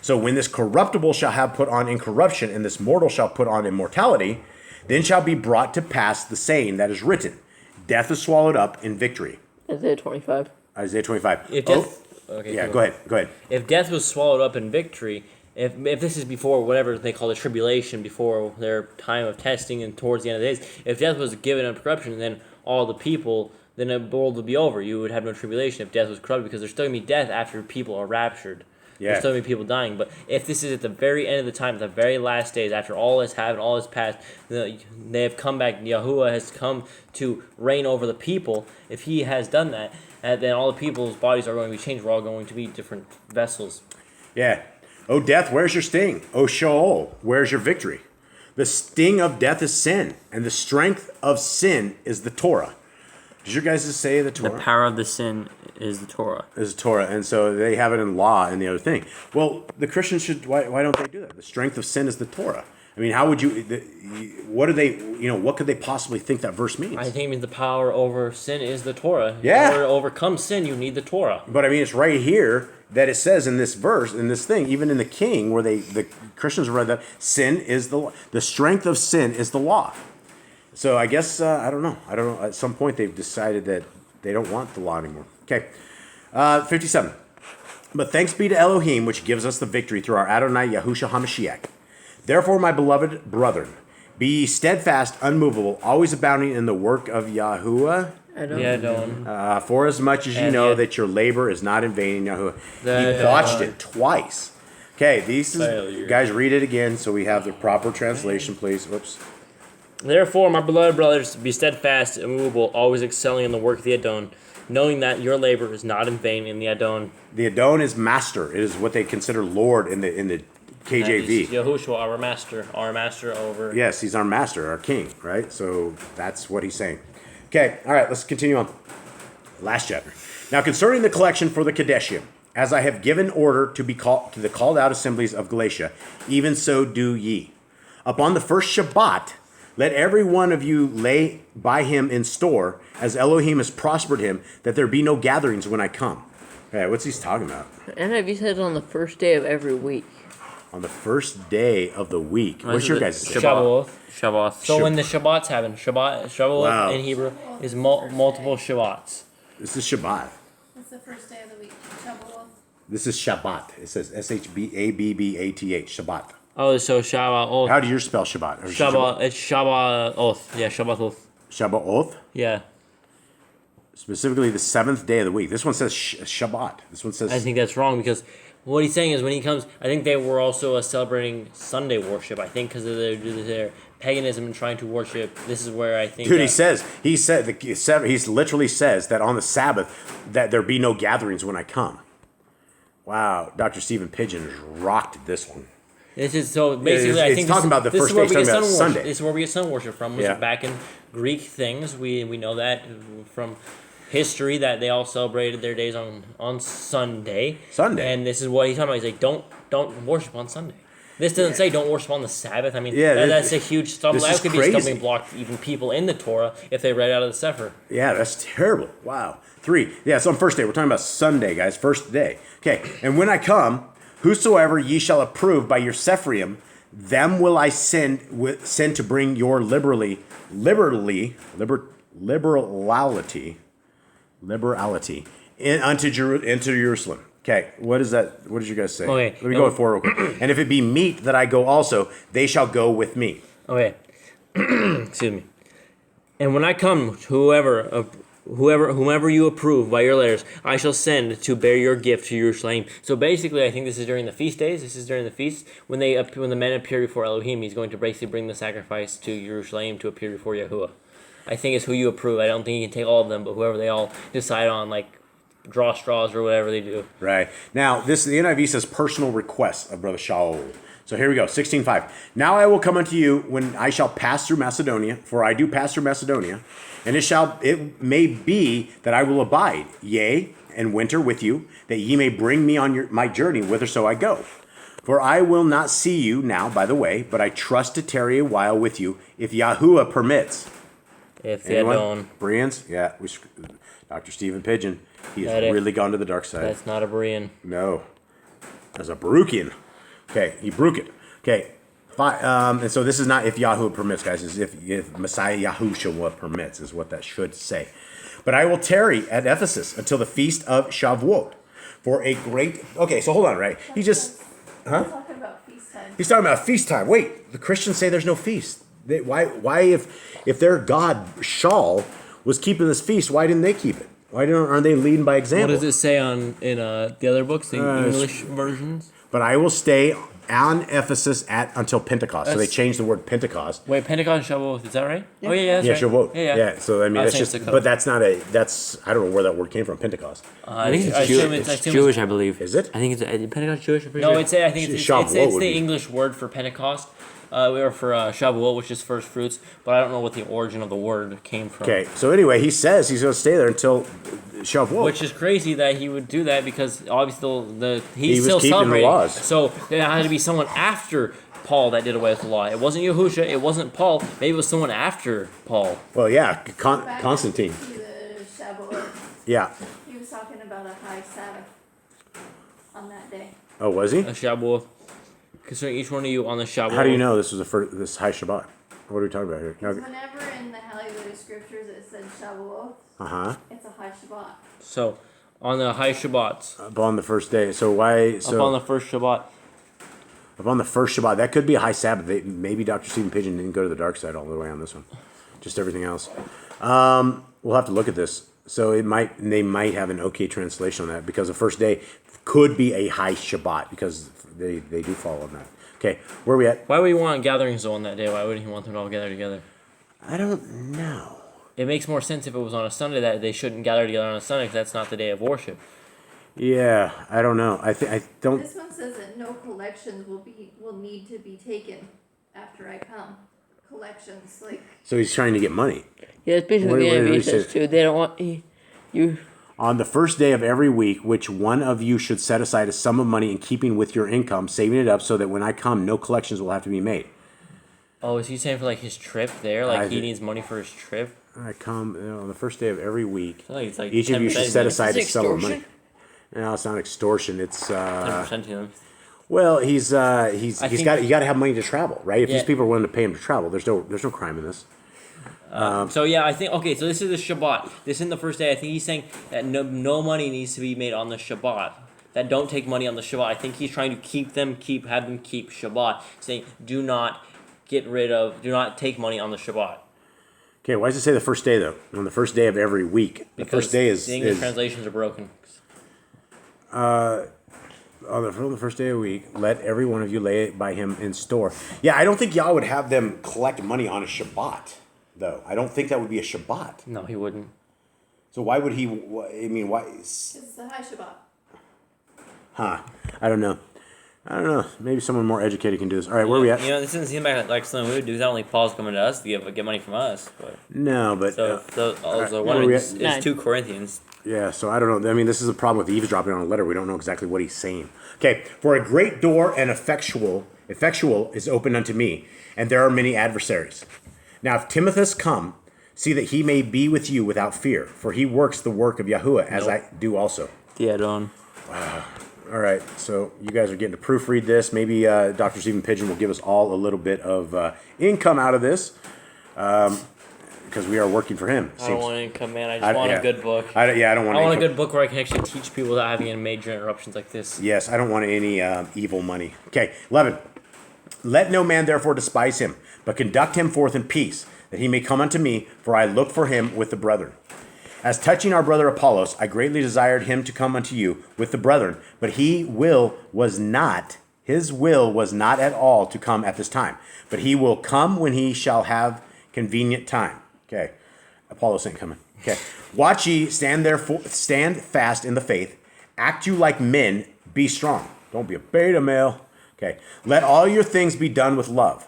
S2: So when this corruptible shall have put on incorruption, and this mortal shall put on immortality, then shall be brought to pass the saying that is written, death is swallowed up in victory.
S1: Isaiah 25.
S2: Isaiah 25.
S3: If death, okay,
S2: yeah, go ahead.
S3: If death was swallowed up in victory, if this is before whatever they call the tribulation, before their time of testing and towards the end of the days, if death was given up corruption, then all the people, then the world would be over. You would have no tribulation if death was corrupted, because there's still going to be death after people are raptured.
S2: Yeah.
S3: There's still going to be people dying. But if this is at the very end of the time, at the very last days, after all has happened, all has passed, they have come back, Yahuwah has come to reign over the people. If he has done that, then all the people's bodies are going to be changed. We're all going to be different vessels.
S2: Yeah. O death, where's your sting? O Sheol, where's your victory? The sting of death is sin, and the strength of sin is the Torah. Did your guys just say the Torah?
S4: The power of the sin is the Torah.
S2: Is Torah, and so they have it in law and the other thing. Well, the Christians should. Why don't they do that? The strength of sin is the Torah. I mean, how would you? What do they? What could they possibly think that verse means?
S3: I think it means the power over sin is the Torah.
S2: Yeah.
S3: In order to overcome sin, you need the Torah.
S2: But I mean, it's right here that it says in this verse, in this thing, even in the King, where the Christians read that sin is the strength of sin is the law. So I guess I don't know. At some point, they've decided that they don't want the law anymore. Okay, 57. But thanks be to Elohim, which gives us the victory through our Adonai Yahushua HaMashiach. Therefore, my beloved brethren, be ye steadfast, unmovable, always abounding in the work of Yahuwah.
S3: Don't.
S2: For as much as you know that your labor is not in vain in Yahuwah. He botched it twice. Okay, guys, read it again so we have the proper translation, please. Whoops.
S3: Therefore, my beloved brothers, be steadfast, immovable, always excelling in the work of the Adon, knowing that your labor is not in vain in the Adon.
S2: The Adon is master. It is what they consider Lord in the KJV.
S3: Yahushua, our master over.
S2: Yes, he's our master, our king, right? So that's what he's saying. Okay, all right, let's continue on. Last chapter. Now concerning the collection for the Kadeshim, as I have given order to be called to the called out assemblies of Galatia, even so do ye. Upon the first Shabbat, let every one of you lay by him in store, as Elohim has prospered him, that there be no gatherings when I come. Okay, what's he talking about?
S1: NIV says on the first day of every week.
S2: On the first day of the week. What's your guys' say?
S3: Shabbat. So when the Shabbats happen, Shavuot in Hebrew is multiple Shabbats.
S2: This is Shabbat.
S5: It's the first day of the week. Shavuot.
S2: This is Shabbat. It says Shbabbath, Shabbat.
S3: Oh, so Shabbat.
S2: How do you spell Shabbat?
S3: Shabbat. It's Shabbat. Yeah, Shabbat.
S2: Shabbat.
S3: Yeah.
S2: Specifically the seventh day of the week. This one says Shabbat. This one says.
S3: I think that's wrong because what he's saying is when he comes, I think they were also celebrating Sunday worship. I think because of their paganism and trying to worship. This is where I think.
S2: Dude, he literally says that on the Sabbath that there be no gatherings when I come. Wow, Dr. Stephen Pidgeon has rocked this one.
S3: This is so basically. I think
S2: talking about the first day. Talking about Sunday.
S3: This is where we get sun worship from. Yeah. Back in Greek things, we know that from history that they all celebrated their days on Sunday. And this is what he's talking about. He's like, don't worship on Sunday. This doesn't say don't worship on the Sabbath. I mean, that's a huge stumbling. That could be a stumbling block to even people in the Torah if they read out of the Sefer. Yeah,
S2: that's terrible. Wow. 3. Yeah, it's on first day. We're talking about Sunday, guys. First day. Okay. And when I come, whosoever ye shall approve by your Sephrim, them will I send to bring your liberality into Jerusalem. Okay, what is that? What did you guys say?
S3: Okay,
S2: let me go with 4 real quick. And if it be meet that I go also, they shall go with me.
S3: Okay, excuse me. And when I come, whomever you approve by your letters, I shall send to bear your gift to Jerusalem. So basically, I think this is during the feast days. This is during the feast when the men appear before Elohim. He's going to basically bring the sacrifice to Jerusalem to appear before Yahuwah. I think it's who you approve. I don't think you can take all of them, but whoever they all decide on, like draw straws or whatever they do.
S2: Right. Now, the NIV says personal request of Brother Shaul. So here we go, 16:5. Now I will come unto you when I shall pass through Macedonia, for I do pass through Macedonia, and it may be that I will abide, yea, and winter with you, that ye may bring me on my journey whitherso I go. For I will not see you now by the way, but I trust to tarry a while with you, if Yahuwah permits.
S3: If they don't.
S2: Bereans? Yeah, Dr. Stephen Pigeon. He's really gone to the dark side.
S3: That's not a Berean.
S2: No. That's a Baruchian. Okay, he broke it. Okay, and so this is not if Yahuwah permits, guys. It's if Messiah Yahushua permits, is what that should say. But I will tarry at Ephesus until the feast of Shavuot for a great. Okay, so hold on, right? He just,
S5: We're talking about feast time.
S2: He's talking about feast time. Wait, the Christians say there's no feast. Why if their God Shaul was keeping this feast, why didn't they keep it? Aren't they leading by example?
S3: What does it say in the other books, the English versions?
S2: But I will stay on Ephesus until Pentecost. So they changed the word Pentecost.
S3: Wait, Pentecost and Shavuot, is that right? Yeah. Oh yeah, that's right.
S2: Shavuot.
S3: Yeah.
S2: So I mean, that's just. But that's not a. That's I don't know where that word came from. Pentecost.
S4: I think it's Jewish, I believe.
S2: Is it?
S4: I think it's Pentecost Jewish. I'm pretty
S3: No,
S4: sure.
S3: I think it's
S2: Shavuot
S3: the English word for Pentecost. Or for Shavuot, which is first fruits, but I don't know what the origin of the word came from.
S2: Okay, so anyway, he says he's going to stay there until Shavuot.
S3: Which is crazy that he would do that because obviously
S2: He was
S3: still
S2: keeping the
S3: celebrating.
S2: laws.
S3: So there had to be someone after Paul that did away with the law. It wasn't Yahusha, it wasn't Paul, maybe it was someone after Paul.
S2: Well, yeah,
S5: Back
S2: Constantine.
S5: to the Shavuot.
S2: Yeah.
S5: He was talking about a high Sabbath on that day.
S2: Oh, was he?
S3: A Shavuot. Considering each one of you on the Shavuot.
S2: How do you know this was this high Shabbat? What are we talking about here?
S5: Whenever in the Hollywood scriptures it said Shavuot, it's a high Shabbat.
S3: So, on the high Shabbats.
S2: Upon the first day. So why? So
S3: Upon the first Shabbat.
S2: upon the first Shabbat, that could be a high Sabbath. Maybe Dr. Stephen Pigeon didn't go to the dark side all the way on this one. Just everything else. We'll have to look at this. So they might have an okay translation on that because the first day could be a high Shabbat because they do fall on that. Okay, where are we at?
S3: Why would he want gatherings on that day? Why wouldn't he want them to all gather together?
S2: I don't know.
S3: It makes more sense if it was on a Sunday that they shouldn't gather together on a Sunday because that's not the day of worship.
S2: Yeah, I don't know. I don't.
S5: This one says that no collections will need to be taken after I come. Collections, like
S2: So he's trying to get money.
S1: Yeah, it's basically
S2: What
S1: the
S2: did he
S1: NIV says
S2: say?
S1: too. They don't want you.
S2: On the first day of every week, which one of you should set aside a sum of money in keeping with your income, saving it up so that when I come, no collections will have to be made.
S3: Oh, is he saying for like his trip there? Like he needs money for his trip?
S2: I come on the first day of every week.
S3: I feel like it's like
S2: Each of you should
S3: 10%.
S2: set aside a
S1: Is it
S2: sum of money.
S1: extortion?
S2: No, it's not extortion. It's
S3: 10% to him.
S2: well, you got to have money to travel, right? If
S3: Yeah.
S2: these people are willing to pay him to travel, there's no crime in this.
S3: So yeah, I think okay. So this is the Shabbat. This isn't the first day. I think he's saying that no money needs to be made on the Shabbat. That don't take money on the Shabbat. I think he's trying to have them keep Shabbat. Saying do not take money on the Shabbat.
S2: Okay, why does it say the first day though? On the first day of every week, the first day is
S3: the English translations are broken.
S2: on the first day of the week. Let every one of you lay it by him in store. Yeah, I don't think Yah would have them collect money on a Shabbat, though. I don't think that would be a Shabbat.
S3: No, he wouldn't.
S2: So why would he? I mean, why?
S5: it's the high Shabbat.
S2: I don't know. Maybe someone more educated can do this. All right, where are we at?
S3: You know, this doesn't seem like something we would do. It's not only Paul's coming to us to get money from us, but
S2: No, but
S3: so
S2: where
S3: one
S2: are we
S3: is
S1: at?
S3: 2 Corinthians.
S2: yeah. So I don't know. I mean, this is a problem with eavesdropping on a letter. We don't know exactly what he's saying. Okay, for a great door and effectual is opened unto me, and there are many adversaries. Now, if Timotheus come, see that he may be with you without fear, for he works the work of Yahuwah, as I do also.
S4: Diadon.
S2: All right, so you guys are getting to proofread this. Maybe Dr. Stephen Pigeon will give us all a little bit of income out of this, because we are working for him.
S3: I don't want income, man. I just want a good book.
S2: I don't want.
S3: I want a good book where I can actually teach people without having any major interruptions like this.
S2: Yes, I don't want any evil money. Okay, 11. Let no man therefore despise him, but conduct him forth in peace, that he may come unto me, for I look for him with the brethren. As touching our brother Apollos, I greatly desired him to come unto you with the brethren, but his will was not at all to come at this time, but he will come when he shall have convenient time. Okay. Apollo Saint coming. Okay. Watch ye, stand fast in the faith. Act you like men, be strong. Don't be a beta male. Okay. Let all your things be done with love.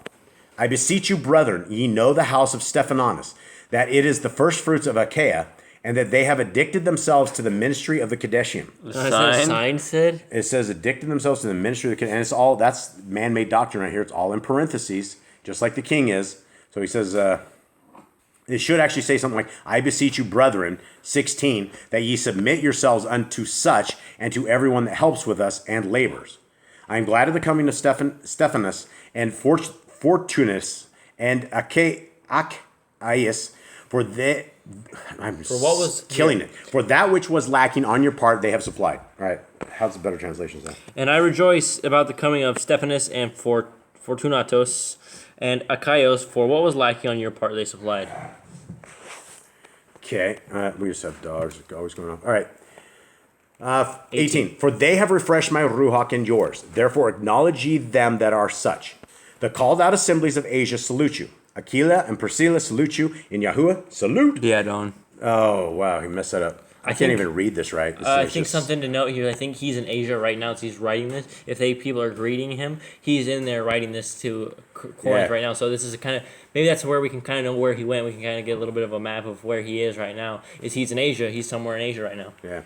S2: I beseech you, brethren, ye know the house of Stephanus, that it is the first fruits of Achaia, and that they have addicted themselves to the ministry of the Kadeshim.
S3: Is that a sign said?
S2: It says addicted themselves to the ministry of the Kadeshim. And it's all, that's man-made doctrine right here. It's all in parentheses, just like the king is. So he says, it should actually say something like, I beseech you, brethren, 16, that ye submit yourselves unto such, and to everyone that helps with us and labors. I am glad of the coming of Stephanus and Fortunus and Achaeus, for what was killing it. For that which was lacking on your part, they have supplied. All right, how's the better translation say?
S3: And I rejoice about the coming of Stephanus and Fortunatus and Achaeus, for what was lacking on your part, they supplied.
S2: Okay, we just have dogs always going on. All right. 18. For they have refreshed my ruach and yours. Therefore acknowledge ye them that are such. The called out assemblies of Asia salute you. Aquila and Priscilla salute you. In Yahuwah, salute.
S4: Yeah, Don.
S2: Oh, wow, he messed that up. I can't even read this right.
S3: I think something to note here, I think he's in Asia right now as he's writing this. If people are greeting him, he's in there writing this to Corinth right now. So this is maybe that's where we can kind of know where he went. We can kind of get a little bit of a map of where he is right now. He's in Asia. He's somewhere in Asia right now.
S2: Yeah.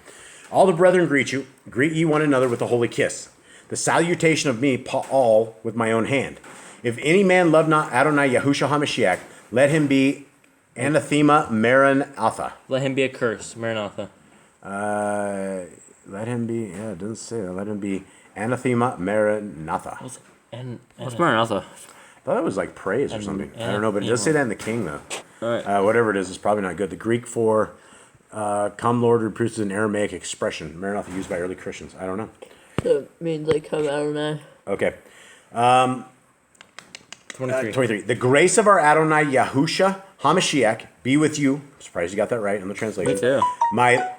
S2: All the brethren greet you. Greet ye one another with a holy kiss. The salutation of me, Paul, with my own hand. If any man love not Adonai Yahushua HaMashiach, let him be anathema maranatha.
S3: Let him be a curse, Maranatha.
S2: Let him be, it doesn't say that. Let him be anathema maranatha.
S3: What's
S4: Maranatha?
S2: I thought it was like praise or something. I don't know, but it does say that in the king, though.
S3: All right.
S2: Whatever it is, it's probably not good. The Greek for come Lord reproduces an Aramaic expression. Maranatha used by early Christians. I don't know.
S1: So it means like come out of now.
S2: Okay.
S3: 23.
S2: 23. The grace of our Adonai Yahushua HaMashiach be with you. I'm surprised you got that right in the translation.
S4: Me too.
S2: My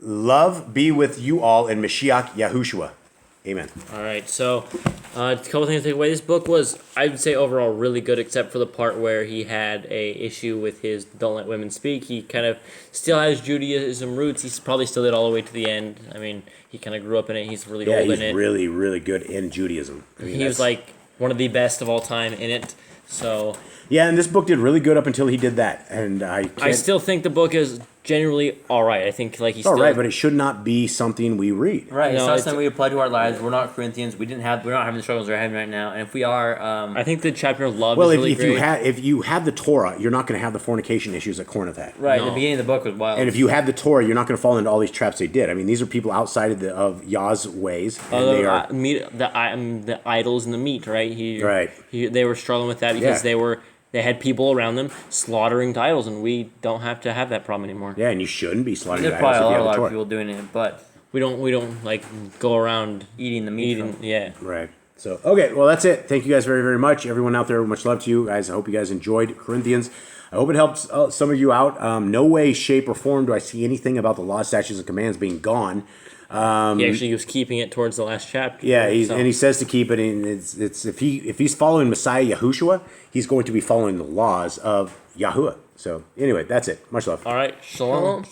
S2: love be with you all in Mashiach Yahushua. Amen.
S3: All right, so a couple things to take away. This book was, I would say, overall really good, except for the part where he had a issue with his "Don't let women speak." He kind of still has Judaism roots. He's probably still did all the way to the end. I mean, he kind of grew up in it. He's really old in it.
S2: He's really, really good in Judaism. I mean,
S3: he was like one of the best of all time in it. So
S2: yeah, and this book did really good up until he did that. And I
S3: still think the book is generally all right. I think he's
S2: all
S3: still
S2: right, but it should not be something we read.
S4: Right,
S3: No,
S4: it's not
S3: it's-
S4: something we apply to our lives. We're not Corinthians. We're not having the struggles we're having right now. And if we are,
S3: I think the chapter of love
S2: Well,
S3: is really
S2: if
S3: great.
S2: you have the Torah, you're not going to have the fornication issues that Corinth had.
S4: right,
S3: No.
S4: the beginning of the book was wild.
S2: And if you have the Torah, you're not going to fall into all these traps they did. I mean, these are people outside of Yah's ways, and they are
S3: the idols and the meat, right?
S2: Right.
S3: They were struggling with that because
S2: Yeah.
S3: they had people around them slaughtering the idols, and we don't have to have that problem anymore.
S2: yeah, and you shouldn't be slaughtering
S4: There's
S2: the
S4: probably
S2: idols if you
S4: a
S2: have
S4: lot
S2: the
S4: of
S2: Torah.
S4: people doing it, but
S3: We don't like go around
S4: eating the meat.
S3: eating. Yeah.
S2: Right. So, okay, well, that's it. Thank you guys very, very much. Everyone out there, much love to you guys. I hope you guys enjoyed Corinthians. I hope it helps some of you out. No way, shape, or form do I see anything about the law, statutes, and commands being gone.
S3: He actually was keeping it towards the last chapter.
S2: Yeah,
S3: so.
S2: and he says to keep it. And it's if he's following Messiah Yahushua, he's going to be following the laws of Yahuwah. So, anyway, that's it. Much love.
S3: All right. Shalom.